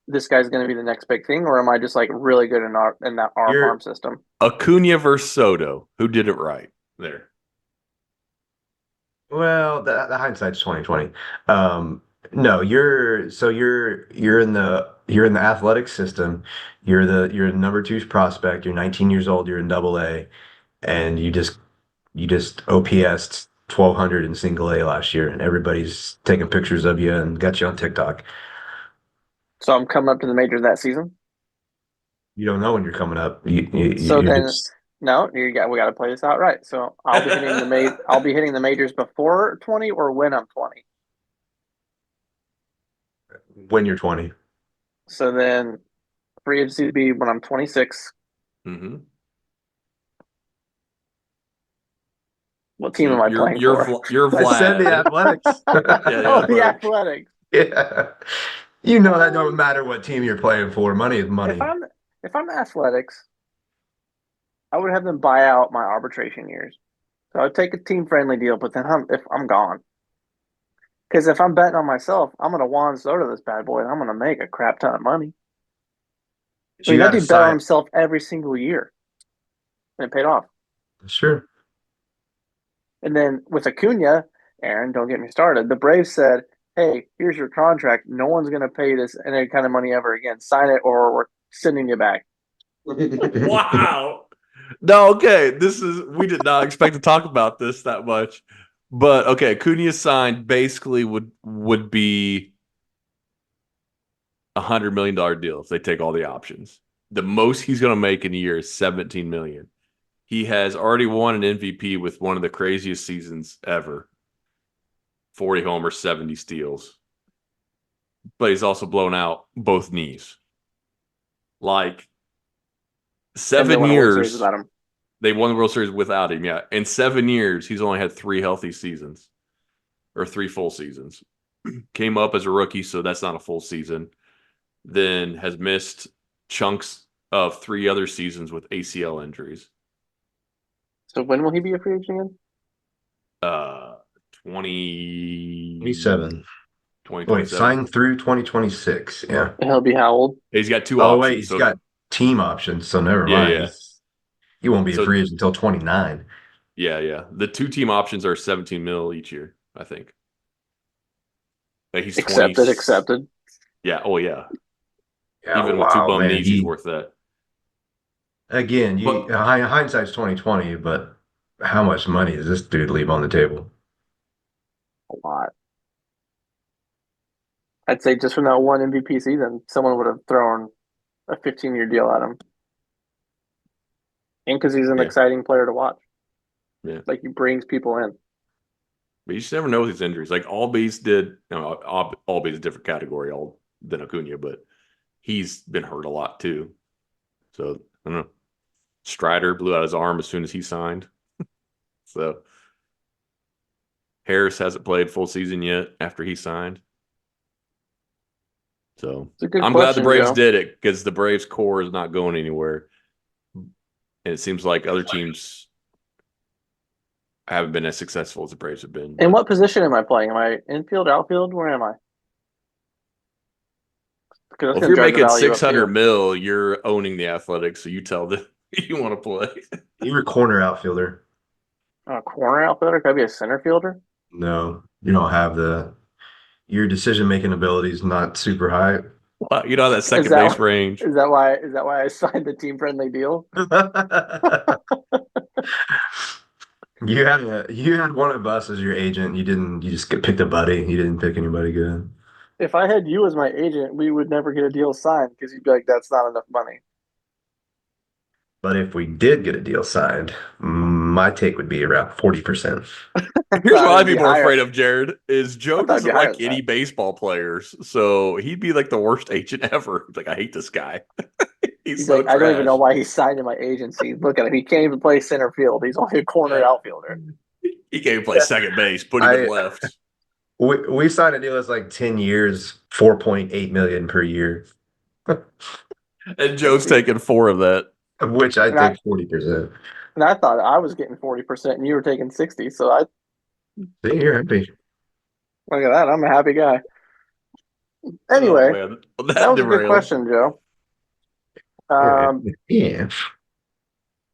this guy's going to be the next big thing, or am I just like really good in our farm You're system? Acuna versus Soto. Who did it right there? well, the hindsight's 2020. No, you're in the athletic system. You're the number two prospect. You're 19 years old. You're in double A, and you just OPS'd 1,200 in single A last year, and everybody's taking pictures of you and got you on TikTok. So I'm coming up to the majors that season. You don't know when you're coming up. So You then, just no, we got to play this out right. So I'll be hitting the majors before 20 or when I'm 20. when you're 20. So then free agency would be when I'm 26. Mm-hmm. What So team am I playing for? You're I said the Vlad. Athletics. Oh, the Athletics. Yeah. You know that don't matter what team you're playing for. Money is money. If I'm the Athletics, I would have them buy out my arbitration years. So I'd take a team friendly deal, but then if I'm gone. Because if I'm betting on myself, I'm gonna Juan Soto this bad boy and I'm gonna make a crap ton of money. I You mean, that got to dude bet on sign. himself every single year. And it paid off. Sure. And then with Acuna, Aaron, don't get me started. The Braves said, "Hey, here's your contract. No one's going to pay this any kind of money ever again. Sign it, or we're sending you back." Wow. No, okay. We did not expect to talk about this that much. But okay, Acuna signed basically would be $100 million deal if they take all the options. The most he's going to make in a year is 17 million. He has already won an MVP with one of the craziest seasons ever. 40 homers, 70 steals. But he's also blown out both knees. Like And they 7 won a World Series years, without him. they won the World Series without him. Yeah. In 7 years, he's only had 3 healthy seasons or 3 full seasons. Came up as a rookie, so that's not a full season. Then has missed chunks of 3 other seasons with ACL injuries. So when will he be a free agent again? 27. Wait, 2027. sign through 2026. Yeah. And he'll be how old? He's got 2 Oh, options. wait, he's got team options, so never Yeah, mind. yeah. He won't be a So free agent until 29. yeah. The 2-team options are 17 mil each year, I think. Like he's 20. Accepted. Yeah. Oh yeah. Yeah, Even with two wow, bum man. knees, he's worth that. Again, But hindsight's 2020, but how much money does this dude leave on the table? A lot. I'd say just from that one MVP season, someone would have thrown a 15-year deal at him. And because he's an yeah, exciting player to watch. yeah. Like he brings people in. But you just never know with his injuries. Like Albies did, Albies a different category all than Acuna, but he's been hurt a lot too. So I don't know. Strider blew out his arm as soon as he signed. So Harris hasn't played full season yet after he signed. So It's a good I'm glad the question, Braves Joe. did it because the Braves core is not going anywhere. And it seems like other teams haven't been as successful as the Braves have been. And But what position am I playing? Am I infield, outfield? Where am I? Because that's well, if going to you're drive the making value up 600 too. mil, you're owning the Athletics. So you tell them you want to play. You're a corner outfielder. A corner outfielder? Could I be a center fielder? No, you don't have your decision-making ability is not super high. Well, you know that Is second base that range. is that why I signed the team friendly deal? You had one of us as your agent. You just picked a buddy. You didn't pick anybody good. If I had you as my agent, we would never get a deal signed because you'd be like, "That's not enough money." But if we did get a deal signed, my take would be around 40%. I Here's thought what I'd it'd be be more higher. afraid of, Jared, is I Joe thought it'd be doesn't higher like than any that. baseball players. So he'd be like the worst agent ever. He's like, I hate this guy. He's He's so like, I don't even know trash. why he signed in my agency. Look at him. He can't even play center field. He's only a corner Yeah. outfielder. He can't even play second base. Put him in I left. we signed a deal that's like 10 years, 4.8 million per year, And And Joe's see, taking 4 of that. of which I and I take 40%. and I thought I was getting 40% and you were taking 60. So I See, you're happy. look at that. I'm a happy guy. Oh Anyway, man, that that was a good derailed. question, Joe. Yeah. Um, Yeah.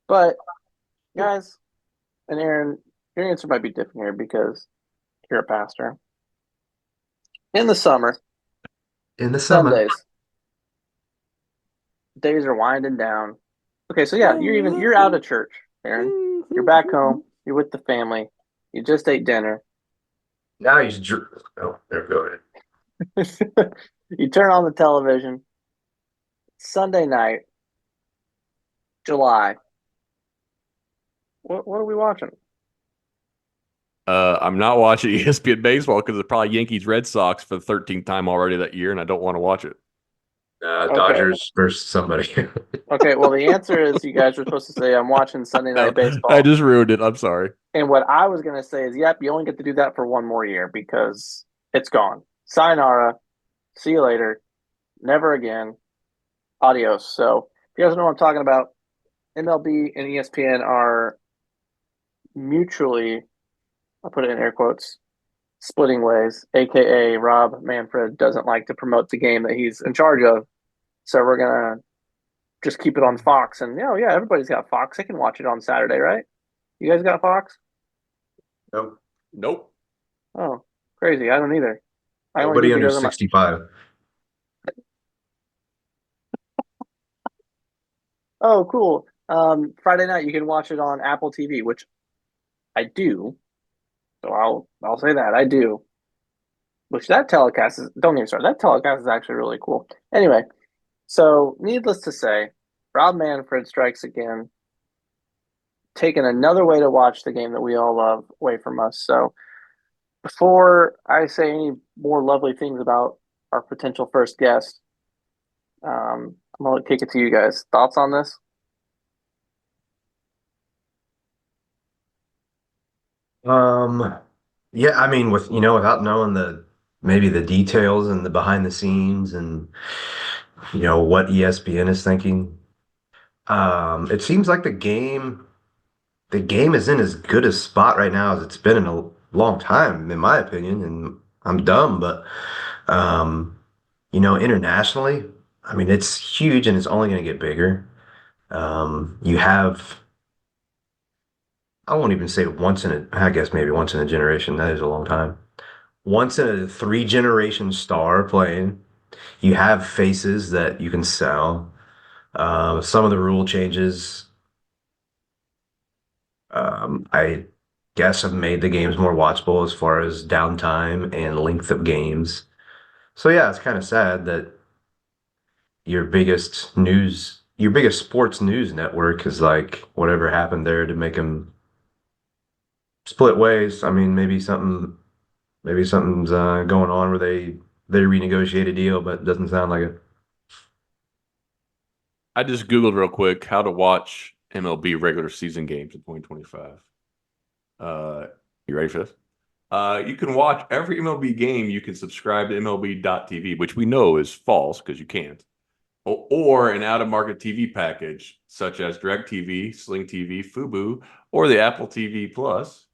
but guys and Aaron, your answer might be different here because you're a pastor. In the summer, In the summer. Sundays, days are winding down. Okay, so yeah, you're out of church, Aaron. You're back home. You're with the family. You just ate dinner. Now oh, there we go. You turn on the television. Sunday night, July. What are we watching? I'm not watching ESPN baseball because it's probably Yankees Red Sox for the 13th time already that year, and I don't want to watch it. Okay. Dodgers versus somebody. Okay, well the answer is you guys were supposed to say I'm watching Sunday No, night I baseball. just ruined it. I'm sorry. And what I was gonna say is, yep, you only get to do that for one more year because it's gone. Sayonara. See you later. Never again. Adios. So if you guys know what I'm talking about, MLB and ESPN are mutually, I'll put it in air quotes, splitting ways, aka Rob Manfred doesn't like to promote the game that he's in charge of. So we're gonna just keep it on Fox. And yeah, everybody's got Fox. They can watch it on Saturday, right? You guys got Fox? Nope. Nope. Oh, crazy. I don't either. I only Nobody get to under go to my 65. Oh, cool. Friday night you can watch it on Apple TV, which I do. So I'll say that I do. Which that telecast is don't get me started. That telecast is actually really cool. Anyway, so needless to say, Rob Manfred strikes again, taking another way to watch the game that we all love away from us. So before I say any more lovely things about our potential first guest, I'm gonna kick it to you guys. Thoughts on this? Um, yeah, I mean, without knowing maybe the details and the behind the scenes and what ESPN is thinking, it seems like the game is in as good a spot right now as it's been in a long time, in my opinion. And I'm dumb, but internationally, I mean, it's huge and it's only going to get bigger. You have I won't even say once in a, I guess maybe once in a generation. That is a long time. Once in a three generation star playing. You have faces that you can sell. Some of the rule changes, I guess, have made the games more watchable as far as downtime and length of games. So yeah, it's kind of sad that your biggest sports news network is like whatever happened there to make them split ways. I mean, maybe something's going on where they renegotiate a deal, but it doesn't sound like it. I just Googled real quick how to watch MLB regular season games in 2025. You ready for this? You can watch every MLB game. You can subscribe to MLB.TV, which we know is false because you can't, or an out-of-market TV package such as DirecTV, Sling TV, Fubo, or the Apple TV Plus.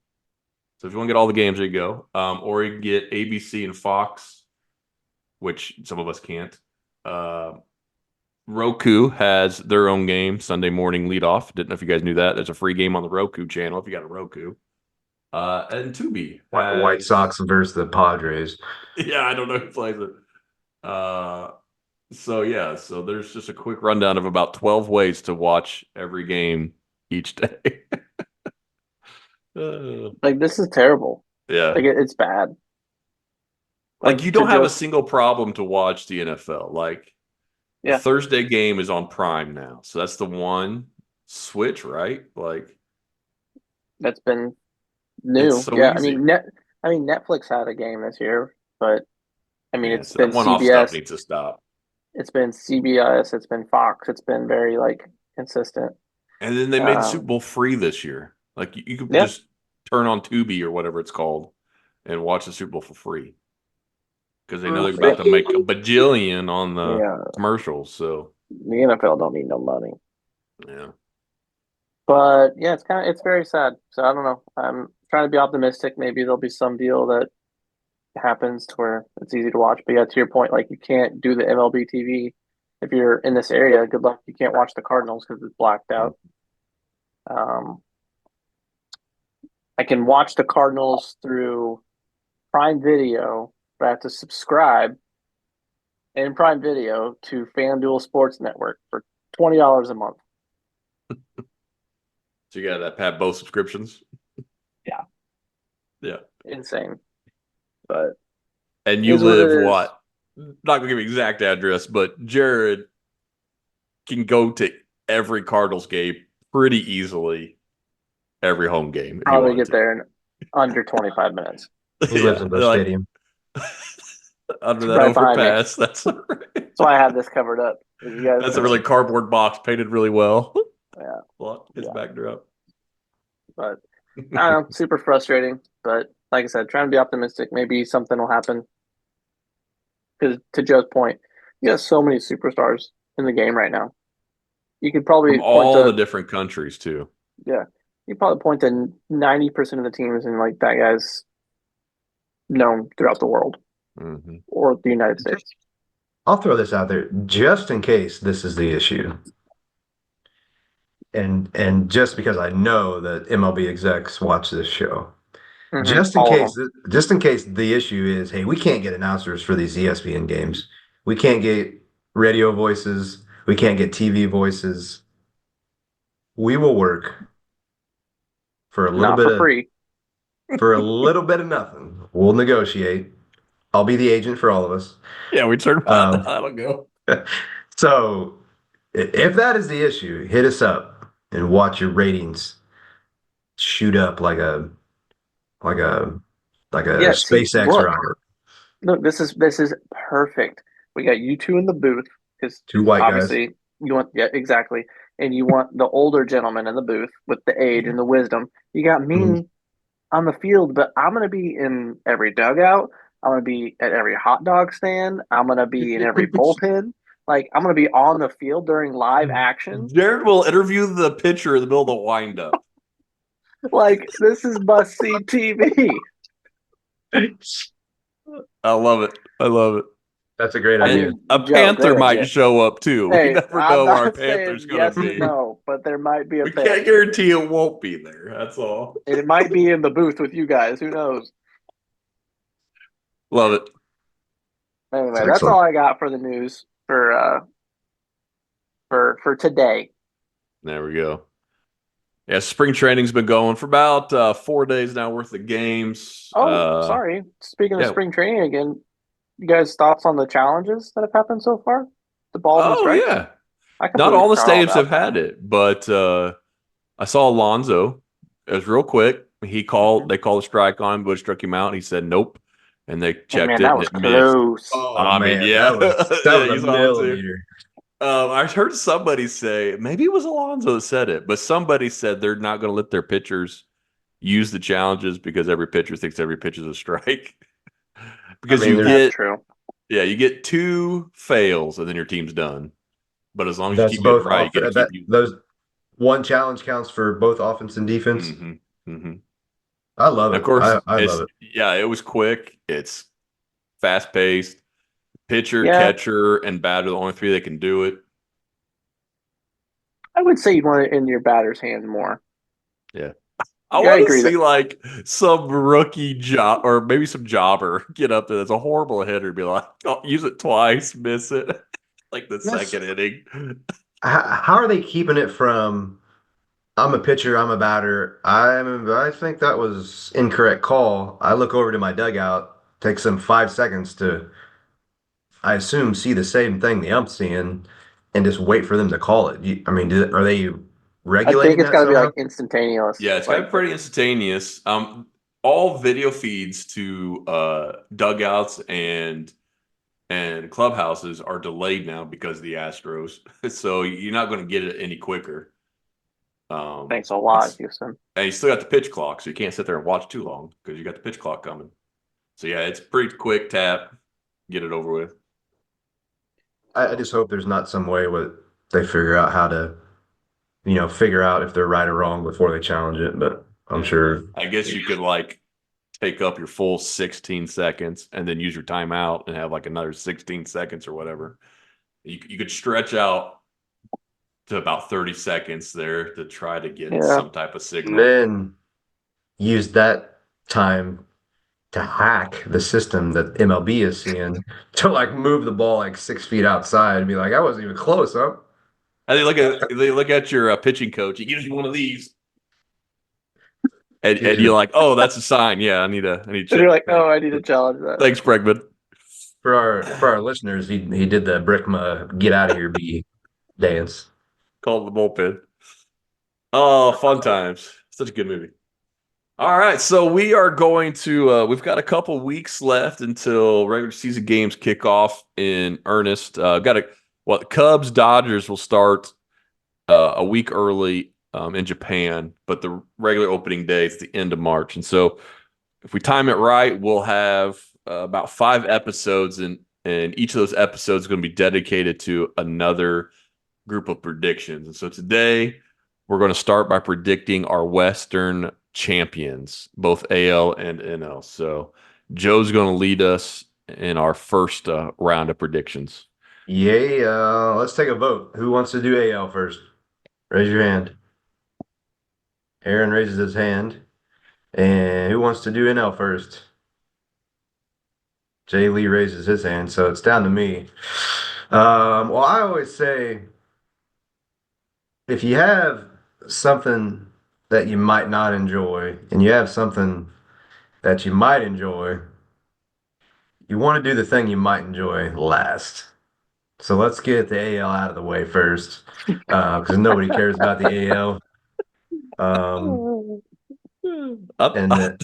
So if you want to get all the games, there you go. Or you can get ABC and Fox, which some of us can't. Roku has their own game, Sunday morning leadoff. Didn't know if you guys knew that. There's a free game on the Roku channel if you got a Roku. And Tubi White has, Sox versus the Padres. yeah, I don't know who plays it. So yeah, so there's just a quick rundown of about 12 ways to watch every game each day. Like this is terrible. Yeah. Like it's bad. Like you To don't have a single problem to watch the NFL. Like the yeah, Thursday game is on Prime now. So that's the one switch, right? Like that's been it's new. so Yeah, easy. I mean Netflix had a game this year, but I mean Man, it's so been that one-off stuff CBS, needs to stop. it's been CBS, it's been Fox, it's been very like consistent. And then they made Super Um, Bowl free this year. Like you could yeah, just turn on Tubi or whatever it's called and watch the Super Bowl for free because they know they're about to make a bajillion on the yeah, commercials. So the NFL don't need no money. yeah, But yeah, it's very sad. So I don't know. I'm trying to be optimistic. Maybe there'll be some deal that happens to where it's easy to watch. But yeah, to your point, like you can't do the MLB TV if you're in this area. Good luck. You can't watch the Cardinals because it's blacked out. Um, I can watch the Cardinals through Prime Video, but I have to subscribe in Prime Video to FanDuel Sports Network for $20 a month. so you got that have both subscriptions. Yeah, Yeah, insane. But and it you is what it live is. what? Not gonna give you exact address, but Jared can go to every Cardinals game pretty easily, every home game if he Probably wanted get to. there in under 25 minutes. He lives Yeah, in the like stadium. under It's that right behind me. overpass. That's all right. That's why I have this covered up. You guys That's a can, really cardboard box painted really well. yeah, Block his yeah. backdrop. But I don't know, super frustrating. But like I said, trying to be optimistic. Maybe something will happen. Because to Joe's point, you have so many superstars in the game right now. You could From probably point all the to, different countries too. yeah, you could probably point to 90% of the teams and like that guy's known throughout the world Hmm. or the United States. I'll throw this out there just in case this is the issue. And just because I know that MLB execs watch this show. All of them. Just in case the issue is, hey, we can't get announcers for these ESPN games. We can't get radio voices. We can't get TV voices. We will work for a little Not bit for of free. nothing. We'll negotiate. I'll be the agent for all of us. Yeah, we turned about that. Um, I don't go. so if that is the issue, hit us up and watch your ratings shoot up like a like a Yeah, see, SpaceX rocket. look, this is perfect. We got you two in the booth because Two white guys. obviously you want, yeah, exactly, and you want the older gentleman in the booth with the age and the wisdom. You got Mhm. me on the field, but I'm gonna be in every dugout. I'm gonna be at every hot dog stand. I'm gonna be in every bullpen. Like I'm gonna be on the field during live action. Jared will interview the pitcher in the middle of the windup. Like this is must see TV. I love it. I love it. That's a great I idea. mean, A Joe, panther great might idea. show up too. We Hey, never I'm know where our not panther's saying gonna yes or be. no, but there might be a We can't panther. guarantee it won't be there. That's all. And it might be in the booth with you guys. Who knows? Love it. Anyway, It's that's excellent. all I got for the news for today. There we go. Yeah, spring training's been going for about 4 days now worth of games. Oh, sorry. Speaking of Yeah. spring training again, you guys thoughts on the challenges that have happened so far? The balls and Oh strikes? yeah. I Not completely all the forgot all stadiums have about that. had it, but I saw Alonso. It was real quick. He called. They called a strike on him, but struck him out. He said nope, and they And checked man, it that and was it missed. close. Oh I mean, man, yeah, that yeah, was a you saw it too. millimeter. I heard somebody say maybe it was Alonso that said it, but somebody said they're not going to let their pitchers use the challenges because every pitcher thinks every pitch is a strike. I Because mean, you there's That's get true. you get 2 fails and then your team's done. But as long as you that's keep getting both it right, off you got to keep that using those one challenge counts for both offense and it. defense. Mm-hmm. I love Of it. course, I love it. it was quick. It's fast paced. Pitcher, Yeah, catcher, and batter are the only 3 that can do it. I would say you'd want it in your batter's hands more. Yeah. I Yeah, I want to agree that see like some rookie job or maybe some jobber get up there that's a horrible hitter and be like, oh, use it twice, miss it. Like the That's second inning. how are they keeping it from? I'm a pitcher. I'm a batter. I think that was incorrect call. I look over to my dugout. Takes them 5 seconds to, I assume, see the same thing the ump's seeing, and just wait for them to call it. I mean, are they I think regulating it's that got to be somehow? like instantaneous. Yeah, it's got to Like, be pretty instantaneous. All video feeds to dugouts and clubhouses are delayed now because of the Astros. So you're not going to get it any quicker. thanks a lot, It's Houston. and you still got the pitch clock, so you can't sit there and watch too long because you got the pitch clock coming. So yeah, it's pretty quick tap, get it over with. I just hope there's not some way where they figure out how to, figure out if they're right or wrong before they challenge it. But I'm Yeah. sure. I guess you could like take up your full 16 seconds and then use your timeout and have like another 16 seconds or whatever. You could stretch out to about 30 seconds there to try to get Yeah. some type of And signal. then use that time to hack the system that MLB is seeing to like move the ball like 6 feet outside and be like, I wasn't even close, huh? And they look at your pitching coach. He gives you one of these, and Gives you're you like, "Oh, that's a sign. Yeah, I need And to you're check. like, oh, I need to challenge that. Thanks, Bregman." for our listeners, he did the Brickma get out of here bee dance. Call the bullpen. Oh, fun times. Such a good movie. All right, so we are going to. We've got a couple weeks left until regular season games kick off in earnest. Cubs Dodgers will start a week early in Japan, but the regular opening day is the end of March, and so if we time it right, we'll have about 5 episodes, and each of those episodes is going to be dedicated to another group of predictions. And so today we're going to start by predicting our Western champions, both AL and NL. So Joe's going to lead us in our first round of predictions. Yay, let's take a vote. Who wants to do AL first? Raise your hand. Aaron raises his hand. And who wants to do NL first? Jay Lee raises his hand, so it's down to me. Well, I always say if you have something that you might not enjoy and you have something that you might enjoy, you want to do the thing you might enjoy last. So let's get the AL out of the way first, because nobody cares about the AL. And the,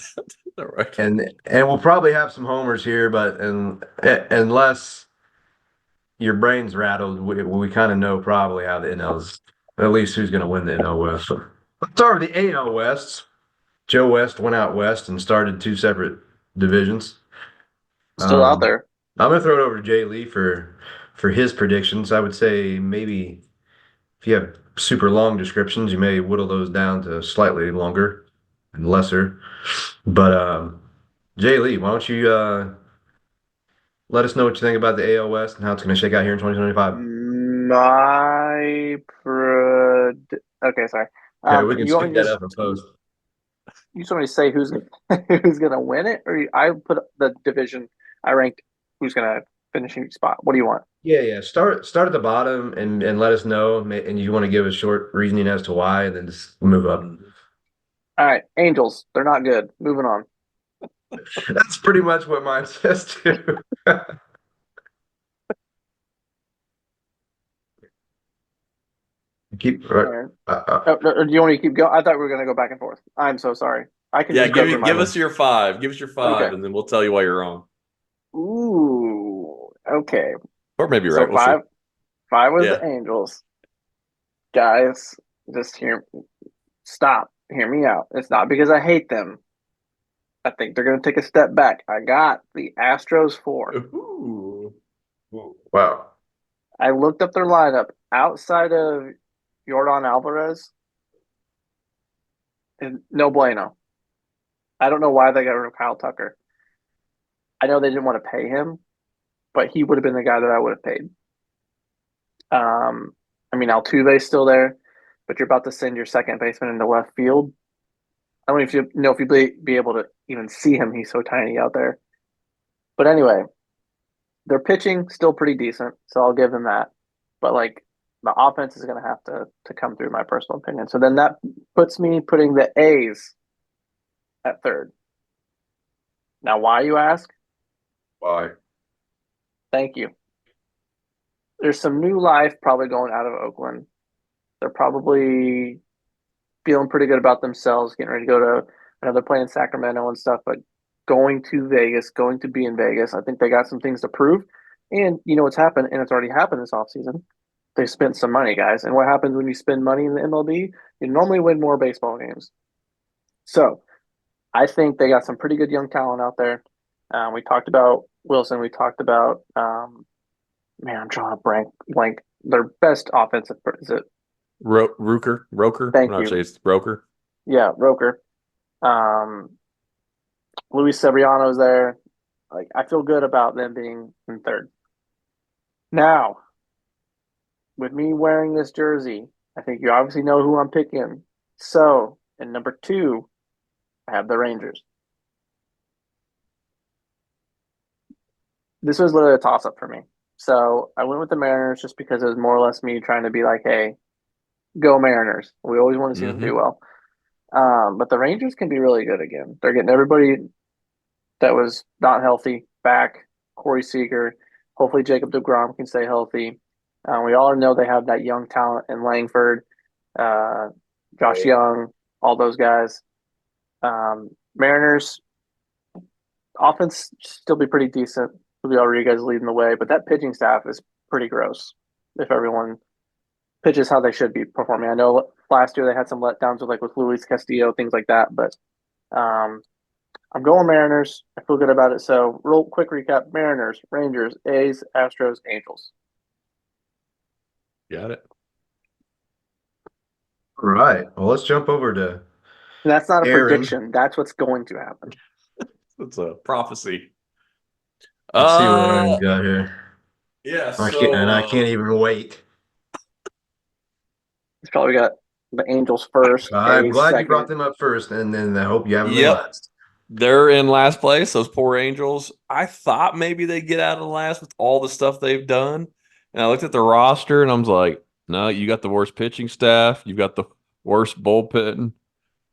All right. and we'll probably have some homers here, but unless your brain's rattled, we kind of know probably how the NL's, at least who's going to win the NL West. So let's start with the AL West. Joe West went out west and started 2 separate divisions. Still out there. I'm gonna throw it over to Jay Lee for his predictions. I would say maybe if you have super long descriptions, you may whittle those down to slightly longer and lesser. But Jay Lee, why don't you let us know what you think about the AL West and how it's going to shake out here in 2025. Okay, sorry. Yeah, we can You want speak me to that just up in post. you just want me to say who's who's gonna win it, or I put the division I ranked who's gonna finishing spot? What do you want? Yeah. Start at the bottom and let us know, and you want to give a short reasoning as to why, and then just move up. All right, Angels. They're not good. Moving on. That's pretty much what mine says too. Keep. Aaron. Or do you want me to keep going? I thought we were gonna go back and forth. I'm so sorry. I can Yeah, just go through give my. us your five. Give us your Okay. five, and then we'll tell you why you're wrong. Ooh. Okay. Or maybe you're So right. We'll see. five was Yeah. the Angels. Guys, just stop. Hear me out. It's not because I hate them. I think they're going to take a step back. I got the Astros 4. Ooh. Wow. I looked up their lineup outside of Jordan Alvarez and no bueno. I don't know why they got rid of Kyle Tucker. I know they didn't want to pay him, but he would have been the guy that I would have paid. I mean, Altuve's still there, but you're about to send your second baseman into left field. I don't even know if you'd be able to even see him. He's so tiny out there. But anyway, their pitching still pretty decent, so I'll give them that. But like the offense is going to have to come through, my personal opinion. So then that puts me putting the A's at third. Now, why you ask? Why? Thank you. There's some new life probably going out of Oakland. They're probably feeling pretty good about themselves, getting ready to go to another play in Sacramento and stuff. But going to Vegas, going to be in Vegas, I think they got some things to prove. And you know what's happened, and it's already happened this offseason. They spent some money, guys. And what happens when you spend money in the MLB? You normally win more baseball games. So I think they got some pretty good young talent out there. We talked about Wilson. We talked about man, I'm drawing a blank. Their best offensive is it? Roker. I'm Thank not sure you. it's Roker. Yeah, Roker. Um, Luis Severiano's there. Like I feel good about them being in third. Now, with me wearing this jersey, I think you obviously know who I'm picking. So, in number 2, I have the Rangers. This was literally a toss up for me. So, I went with the Mariners just because it was more or less me trying to be like, hey, go Mariners. We always want to see them do well. But the Rangers can be really good again. They're getting everybody that was not healthy back. Corey Seager. Hopefully, Jacob DeGrom can stay healthy. We all know they have that young talent in Langford, Josh Young, all those guys. Mariners offense still be pretty decent. Julio Rodriguez leading the way, but that pitching staff is pretty gross. If everyone pitches how they should be performing, I know last year they had some letdowns with Luis Castillo, things like that, but um, I'm going Mariners. I feel good about it. So, real quick recap: Mariners, Rangers, A's, Astros, Angels. Got it. All right. Well, let's jump over to And that's not a Aaron. prediction. That's what's going to happen. It's a prophecy. Let's see what Aaron's got here. Yeah, I can't even wait. He's probably got the Angels first, I'm A's glad you second. brought them up first, and then I hope you have them in Yep. last. They're in last place, those poor Angels. I thought maybe they'd get out of last with all the stuff they've done. And I looked at the roster and I was like, no, you got the worst pitching staff. You've got the worst bullpen.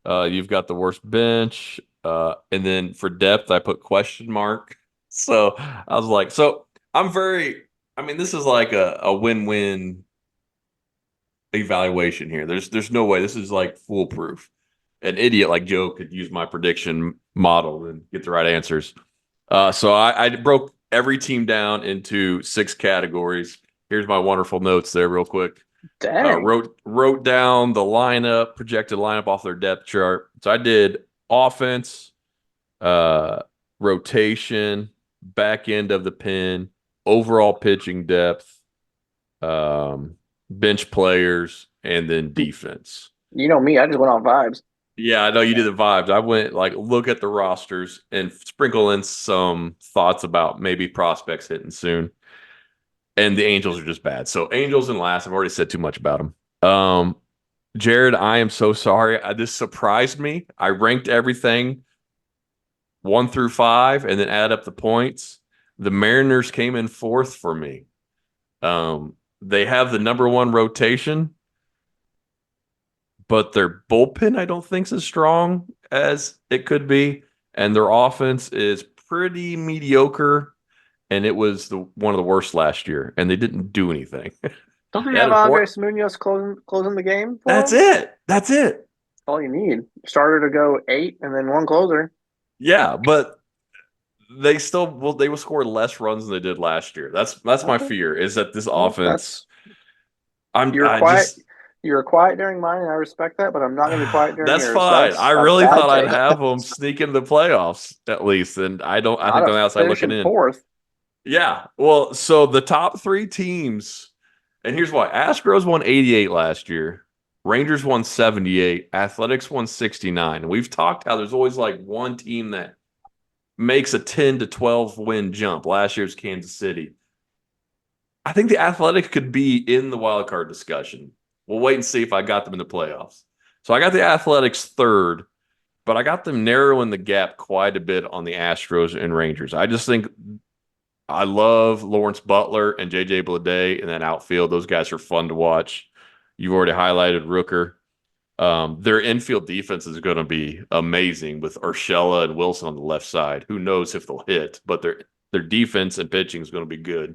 You've got the worst bench. And then for depth, I put question mark. So I was like, I mean, this is like a win-win evaluation here. There's no way this is like foolproof. An idiot like Joe could use my prediction model and get the right answers. So I broke every team down into 6 categories. Here's my wonderful notes there, real quick. Dang. Wrote down the projected lineup off their depth chart. So I did offense, rotation, back end of the pen, overall pitching depth, bench players, and then defense. You know me, I just went on vibes. Yeah, I know you did the vibes. I went like look at the rosters and sprinkle in some thoughts about maybe prospects hitting soon. And the Angels are just bad. So Angels and last, I've already said too much about them. Jared, I am so sorry. This surprised me. I ranked everything 1 through 5 and then add up the points. The Mariners came in fourth for me. They have the number one rotation, but their bullpen I don't think is as strong as it could be, and their offense is pretty mediocre. And it was one of the worst last year, and they didn't do anything. Don't they They had have a Andres Munoz closing the game for That's them? it. That's it. That's all you need. Starter to go 8 and then one closer. Yeah, but they will score less runs than they did last year. That's my Okay. fear is that this Well, offense. you were I quiet. just You were quiet during mine, and I respect that. But I'm not going to be quiet during that's yours. fine. I That's a really bad thought I'd take. have them sneak into the playoffs at least, and I don't. I think Not they're a on the outside looking finishing in. fourth. Yeah. Well, so the top three teams, and here's why: Astros won 88 last year. Rangers won 78. Athletics won 69. And we've talked how there's always like one team that makes a 10 to 12 win jump. Last year's Kansas City. I think the Athletics could be in the wild card discussion. We'll wait and see if I got them in the playoffs. So I got the Athletics third, but I got them narrowing the gap quite a bit on the Astros and Rangers. I just think I love Lawrence Butler and JJ Bleday in that outfield. Those guys are fun to watch. You've already highlighted Rooker. Their infield defense is going to be amazing with Urshela and Wilson on the left side. Who knows if they'll hit, but their defense and pitching is going to be good.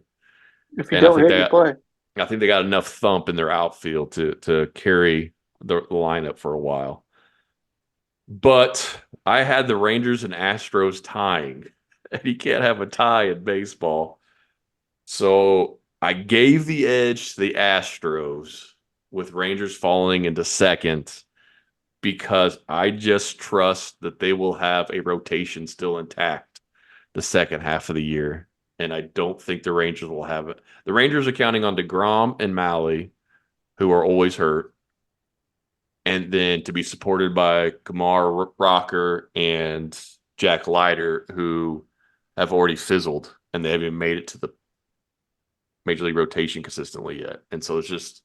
If you And don't hit, you play. I think they got enough thump in their outfield to carry the lineup for a while. But I had the Rangers and Astros tying, and you can't have a tie in baseball. So I gave the edge to the Astros with Rangers falling into second because I just trust that they will have a rotation still intact the second half of the year. And I don't think the Rangers will have it. The Rangers are counting on DeGrom and Malley, who are always hurt, and then to be supported by Kamar Rocker and Jack Leiter, who have already fizzled and they haven't made it to the major league rotation consistently yet. And so it's just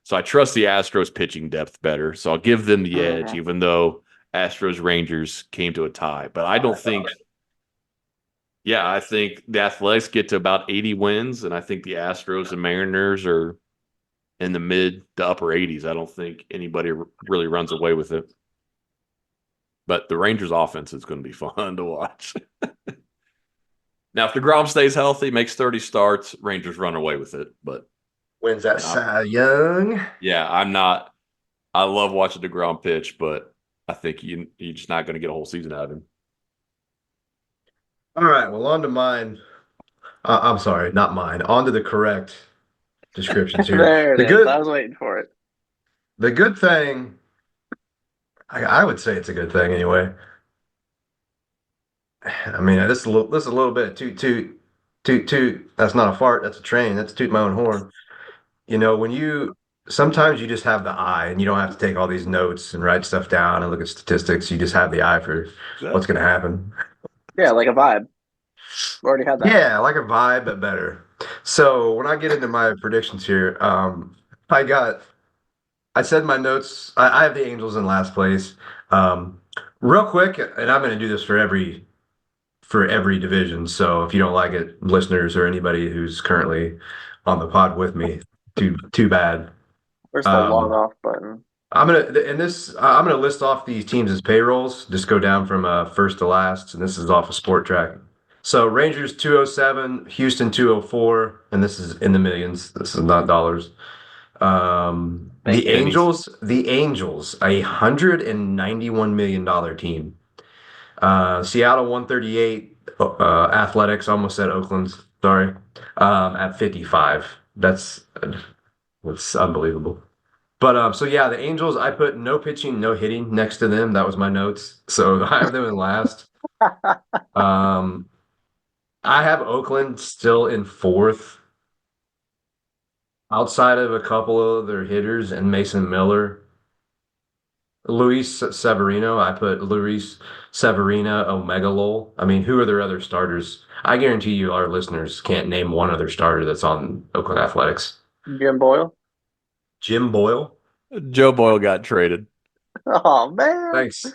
so I trust the Astros pitching depth better. So I'll give them the edge, even though Astros Rangers came to a tie. But I don't think I think the Athletics get to about 80 wins, and I think the Astros and Mariners are in the mid to upper 80s. I don't think anybody really runs away with it. But the Rangers offense is going to be fun to watch. Now, if DeGrom stays healthy, makes 30 starts, Rangers run away with it. But Wins that Cy Young. yeah, I'm not. I love watching DeGrom pitch, but I think you're just not going to get a whole season out of him. All right, well, on to mine. I'm sorry, not mine. On to the correct descriptions here. There it The is. good, I was waiting for it. the good thing. I would say it's a good thing anyway. I mean, this is a little bit toot toot toot toot. That's not a fart. That's a train. That's toot my own horn. You know, when you sometimes you just have the eye and you don't have to take all these notes and write stuff down and look at statistics. You just have the eye for what's going to happen. Yeah, like a vibe. We already had that. Yeah, like a vibe, but better. So when I get into my predictions here, I said my notes. I have the Angels in last place. Real quick, and I'm going to do this for every division. So if you don't like it, listeners or anybody who's currently on the pod with me, too bad. Where's the log off button? I'm gonna list off these teams as payrolls. Just go down from first to last, and this is off of Sport Track. So Rangers 207, Houston 204, and this is in the millions. This is not dollars. The Angels, $191 million team. Seattle 138, Athletics almost at Oakland. Sorry, at 55. That's unbelievable. But so yeah, the Angels, I put no pitching, no hitting next to them. That was my notes. So I have them in last. Um, I have Oakland still in fourth, outside of a couple of their hitters and Mason Miller. Luis Severino. I put Luis Severina Omega Lol. I mean, who are their other starters? I guarantee you, our listeners can't name one other starter that's on Oakland Athletics. Jim Boyle. Jim Boyle. Joe Boyle got traded Oh man, Thanks,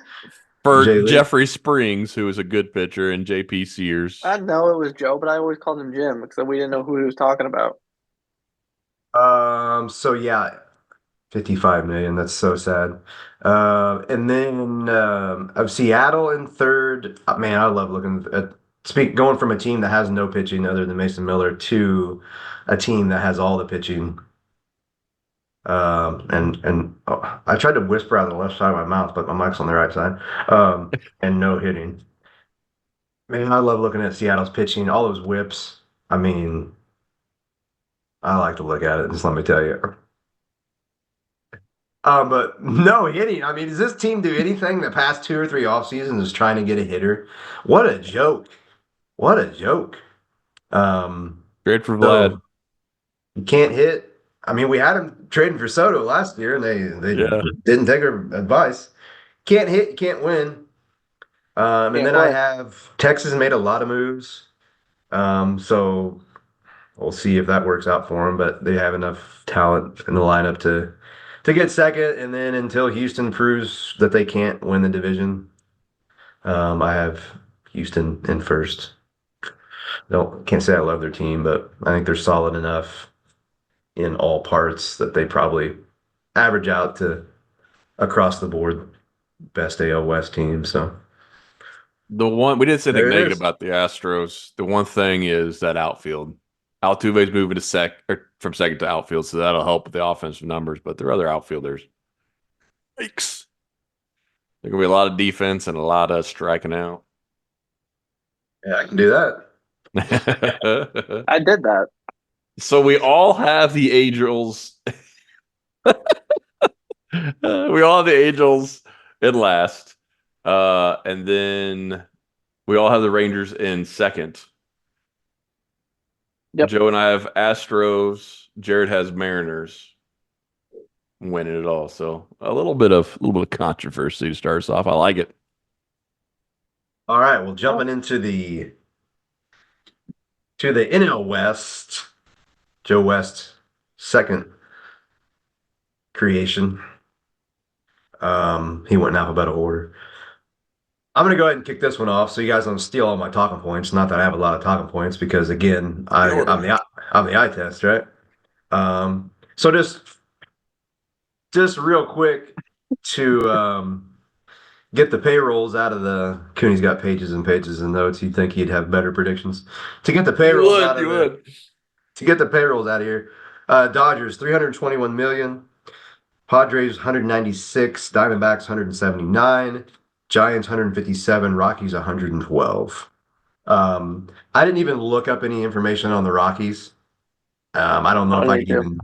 for Jay Lee. Jeffrey Springs, who is a good pitcher, and JP Sears. I know it was Joe, but I always called him Jim because we didn't know who he was talking about. So yeah, 55 million. That's so sad. And then of Seattle in third. Man, I love looking at going from a team that has no pitching other than Mason Miller to a team that has all the pitching. And I tried to whisper out of the left side of my mouth, but my mic's on the right side. And no hitting. Man, I love looking at Seattle's pitching, all those whips. I mean, I like to look at it, just let me tell you. But no hitting. I mean, does this team do anything the past 2 or 3 off seasons is trying to get a hitter? What a joke. What a joke. Great for So Vlad. you can't hit. I mean, we had him trading for Soto last year, and they Yeah. didn't take our advice. Can't hit, you can't win. And Can't then I play. have Texas made a lot of moves. So we'll see if that works out for them, but they have enough talent in the lineup to get second. And then until Houston proves that they can't win the division, I have Houston in first. Can't say I love their team, but I think they're solid enough in all parts that they probably average out to across the board best AL West team. So The one we didn't say anything there it negative is. about the Astros. The one thing is that outfield. Altuve's moving to from second to outfield, so that'll help with the offensive numbers. But their other outfielders, yikes! There's gonna be a lot of defense and a lot of striking out. Yeah, I can do that. I did that. So we all have the Angels. We all have the Angels in last, and then we all have the Rangers in second. Yep. Joe and I have Astros. Jared has Mariners winning it all. So a little bit of controversy to start us off. I like it. All right, well, jumping into the NL West, Joe West, second creation. He went in alphabetical order. I'm gonna go ahead and kick this one off, so you guys don't steal all my talking points. Not that I have a lot of talking points, because again, I'm the eye test, right? So just real quick to get the payrolls out of the Cooney's got pages and pages of notes. You'd think he'd have better predictions. To get the payrolls out of to get the payrolls out of here. Dodgers 321 million, Padres 196, Diamondbacks 179, Giants 157, Rockies 112. I didn't even look up any information on the Rockies. I don't know I if don't I need could to.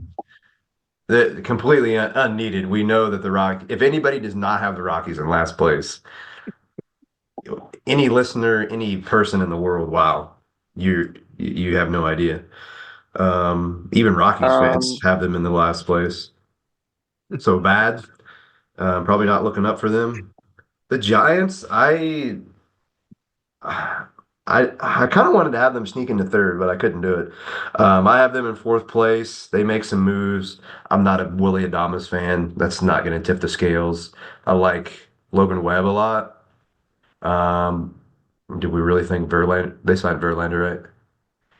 even completely unneeded. We know that if anybody does not have the Rockies in last place, any listener, any person in the world, wow, you have no idea. Even Rockies fans Um, have them in the last place. So bad. Probably not looking up for them. The Giants, I kind of wanted to have them sneak into third, but I couldn't do it. I have them in fourth place. They make some moves. I'm not a Willie Adames fan. That's not going to tip the scales. I like Logan Webb a lot. Um, do we really think Verlander? They signed Verlander, right?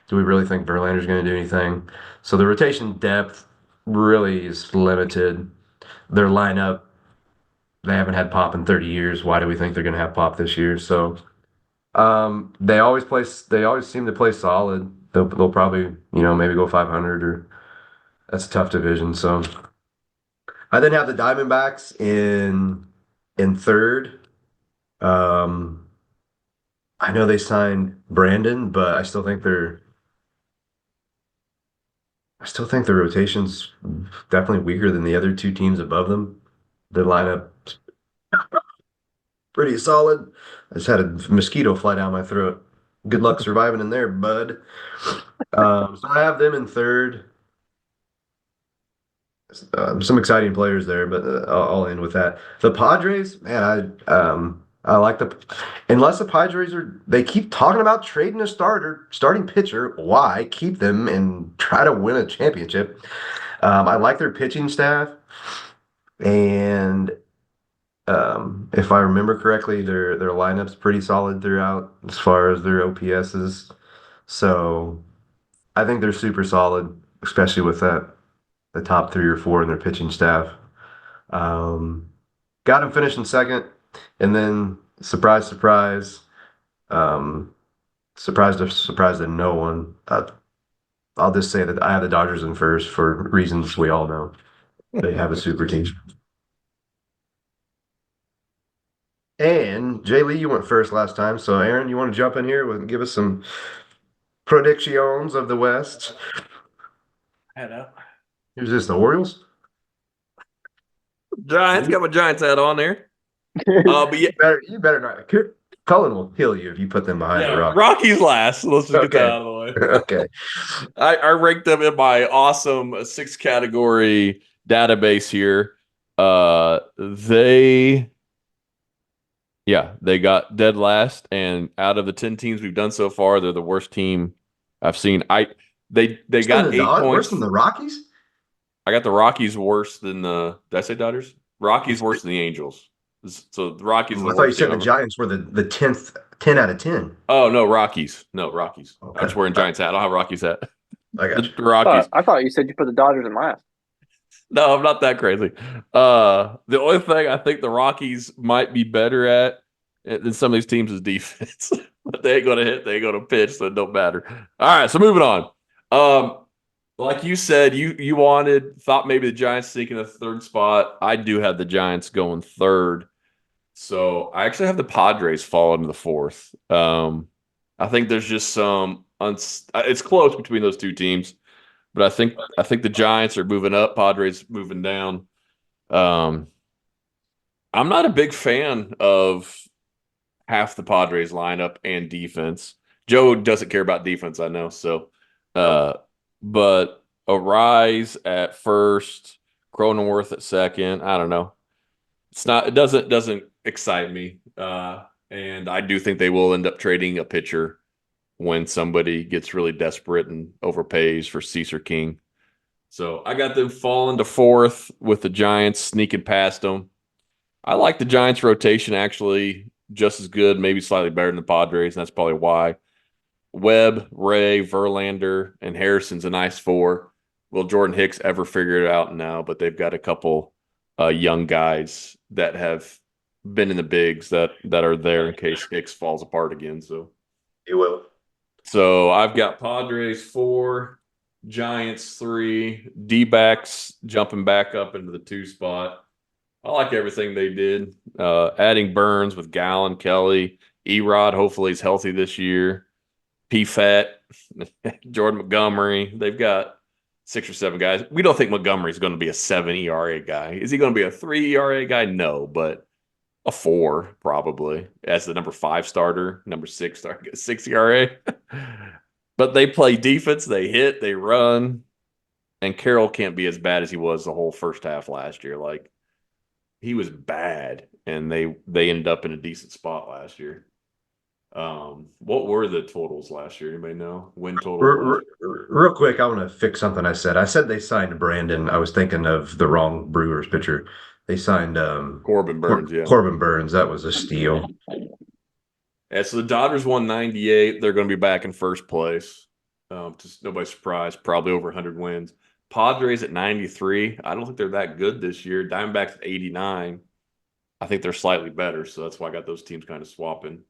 Do we really think Verlander's going to do anything? So the rotation depth really is limited. Their lineup, they haven't had Pop in 30 years. Why do we think they're going to have Pop this year? So they always play. They always seem to play solid. They'll probably maybe go 500, or that's a tough division. So I then have the Diamondbacks in third. Um, I know they signed Brandon, but I still think the rotation's definitely weaker than the other two teams above them. Their lineup's pretty solid. I just had a mosquito fly down my throat. Good luck surviving in there, bud. So I have them in third. Some exciting players there, but I'll end with that. The Padres, man, I like unless the Padres they keep talking about trading a starting pitcher. Why keep them and try to win a championship? I like their pitching staff, and if I remember correctly, their lineup's pretty solid throughout as far as their OPSs. So I think they're super solid, especially with the top three or four in their pitching staff. Um, got him finishing second, and then surprise, surprise, um, surprise to no one. I'll just say that I have the Dodgers in first for reasons we all know. They have a super team. And Jay Lee, you went first last time, so Aaron, you want to jump in here and give us some predictions of the West? Head up. Who's this? The Orioles? Giants, got my Giants hat on there. But yeah, You better not. Cullen will kill you if you put them behind the Rockies. Rockies last. Let's just get that Okay. out of the way. Okay. I ranked them in my awesome 6 category database here. They got dead last, and out of the 10 teams we've done so far, they're the worst team I've seen. They got 8 points. Worse than the Rockies? I got the Rockies worse than the. Did I say Dodgers? Rockies worse than the Angels. So the Rockies. I thought you said the Giants were the 10th 10 out of 10. Oh no, Rockies. No, Rockies. Okay. I'm just wearing Giants hat. I don't have Rockies hat. I got you. The Rockies. I thought you said you put the Dodgers in last. No, I'm not that crazy. The only thing I think the Rockies might be better at than some of these teams is defense. But they ain't gonna hit, they ain't gonna pitch, so it don't matter. All right, so moving on. Like you said, you thought maybe the Giants sneaking a third spot. I do have the Giants going third. So I actually have the Padres fall into the fourth. I think there's just some it's close between those two teams. But I think the Giants are moving up, Padres moving down. I'm not a big fan of half the Padres lineup and defense. Joe doesn't care about defense, I know. So, but Arise at first, Cronenworth at second. I don't know. It doesn't excite me. And I do think they will end up trading a pitcher when somebody gets really desperate and overpays for Cesar King. So I got them falling to fourth with the Giants sneaking past them. I like the Giants rotation actually just as good, maybe slightly better than the Padres, and that's probably why. Webb, Ray, Verlander, and Harrison's a nice 4. Will Jordan Hicks ever figure it out? No, but they've got a couple young guys that have been in the bigs that are there in case Hicks falls apart again. So He will. So I've got Padres 4, Giants 3, D-backs jumping back up into the 2 spot. I like everything they did. Adding Burns with Gallen, Kelly, Erod, hopefully he's healthy this year. P-Fat, Jordan Montgomery. They've got 6 or 7 guys. We don't think Montgomery's going to be a 7 ERA guy. Is he going to be a 3 ERA guy? No, but a 4 probably as the number 5 starter, number 6 starter, 6 ERA. But they play defense, they hit, they run, and Carroll can't be as bad as he was the whole first half last year. Like he was bad, and they ended up in a decent spot last year. What were the totals last year? Anybody know? Win totals? Real quick, I want to fix something I said. I said they signed Brandon. I was thinking of the wrong Brewers pitcher. They signed Corbin Burns, yeah. Corbin Burns. That was a steal. Yeah, so the Dodgers won 98. They're going to be back in first place. Just nobody's surprised. Probably over 100 wins. Padres at 93. I don't think they're that good this year. Diamondbacks at 89. I think they're slightly better, so that's why I got those teams kind of swapping.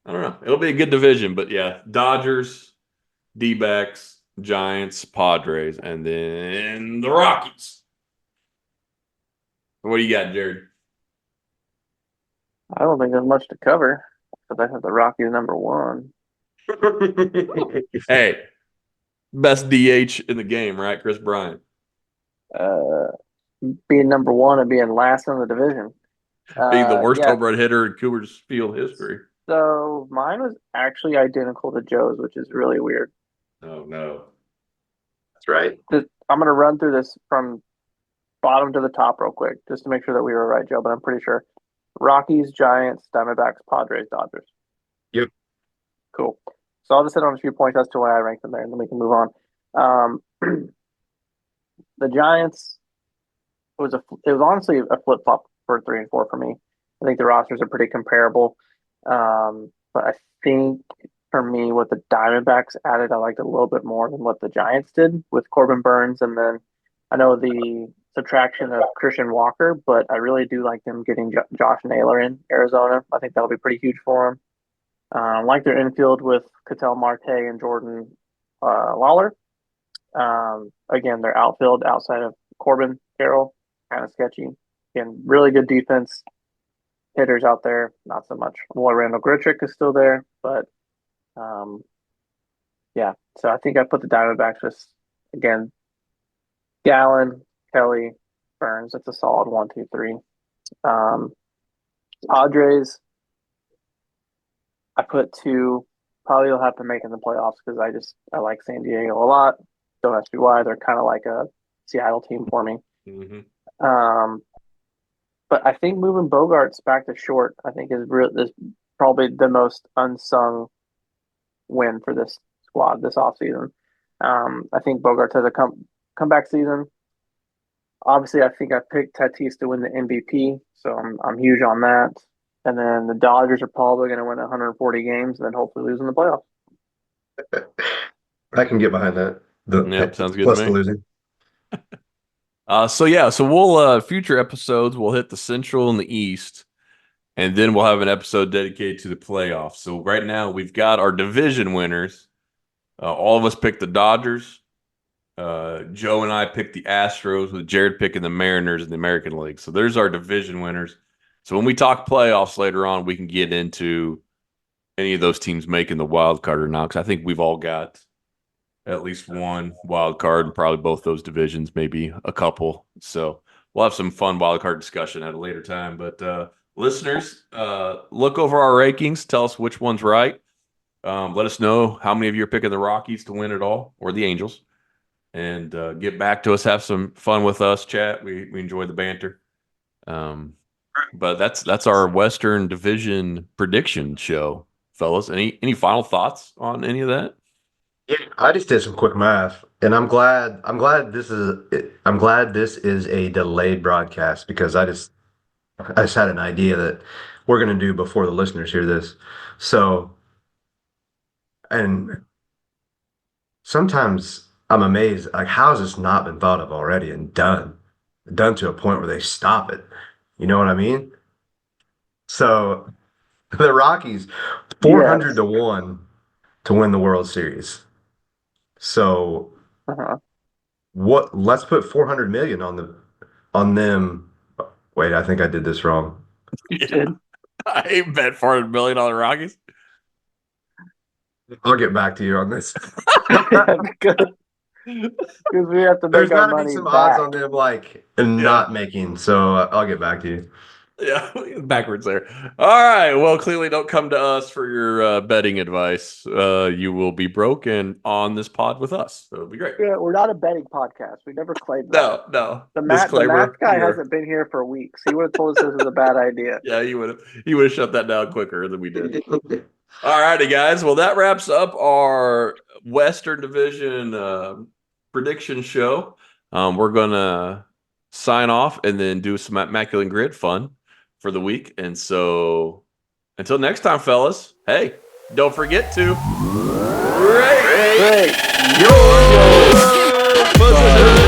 I don't know. It'll be a good division, but yeah, Dodgers, D-backs, Giants, Padres, and then the Rockies. What do you got, Jared? I don't think there's much to cover, but I have the Rockies number 1. Hey, best DH in the game, right? Chris Bryant. Being number 1 and being last in the division. Being the worst home run hitter in Cougars field history. So mine was actually identical to Joe's, which is really weird. Oh, no. That's right. I'm going to run through this from bottom to the top real quick, just to make sure that we were right, Joe, but I'm pretty sure. Rockies, Giants, Diamondbacks, Padres, Dodgers. Yep. Cool. So I'll just hit on a few points as to why I ranked them there, and then we can move on. The Giants it was honestly a flip flop for 3 and 4 for me. I think the rosters are pretty comparable, but I think for me, what the Diamondbacks added, I liked a little bit more than what the Giants did with Corbin Burns, and then I know the subtraction of Christian Walker, but I really do like them getting Josh Naylor in Arizona. I think that'll be pretty huge for them. Like their infield with Ketel Marte and Jordan Lawler. Again, their outfield outside of Corbin Carroll, kind of sketchy. Again, really good defense. Hitters out there, not so much. Well, Randall Grichuk is still there, but yeah. So I think I put the Diamondbacks just, again, Gallen, Kelly, Burns. That's a solid 1, 2, 3. Padres, I put 2. Probably will have to make in the playoffs because I like San Diego a lot. Don't ask me why. They're kind of like a Seattle team for me. Mm-hmm. But I think moving Bogarts back to short, I think is probably the most unsung win for this squad this offseason. I think Bogarts has a comeback season. Obviously, I think I picked Tatis to win the MVP, so I'm huge on that. And then the Dodgers are probably going to win 140 games and then hopefully lose in the playoffs. I can get behind that. Yep, sounds good plus to the me. losing. So we'll future episodes we'll hit the Central and the East, and then we'll have an episode dedicated to the playoffs. So right now we've got our division winners. All of us picked the Dodgers. Joe and I picked the Astros, with Jared picking the Mariners in the American League. So there's our division winners. So when we talk playoffs later on, we can get into any of those teams making the wild card or not, because I think we've all got at least one wild card and probably both those divisions, maybe a couple. So we'll have some fun wild card discussion at a later time. But listeners, look over our rankings. Tell us which one's right. Let us know how many of you are picking the Rockies to win it all or the Angels. And get back to us. Have some fun with us, chat. We enjoy the banter. But that's our Western Division prediction show, fellas. Any final thoughts on any of that? Yeah, I just did some quick math, and I'm glad this is a delayed broadcast because I just had an idea that we're gonna do before the listeners hear this. So, and sometimes I'm amazed, like how has this not been thought of already and done to a point where they stop it? You know what I mean? So the Rockies, 400 to 1 to win the World Series. So let's put 400 million on them. Wait, I think I did this wrong. Yeah. I bet $400 million on the Rockies. I'll get back to you on this. Because we have to There's make our got to be money some back. odds on them like not making, so I'll get back to you. Yeah, backwards there. All right. Well, clearly don't come to us for your betting advice. You will be broken on this pod with us. So it'll be great. Yeah, we're not a betting podcast. We never claimed that. No. The math guy hasn't been here for weeks. He would have told us this was a bad idea. Yeah, he would have shut that down quicker than we did. All righty, guys. Well, that wraps up our Western Division prediction show. We're gonna sign off and then do some Immaculate Grid fun for the week. And so until next time, fellas, hey, don't forget to rate your position.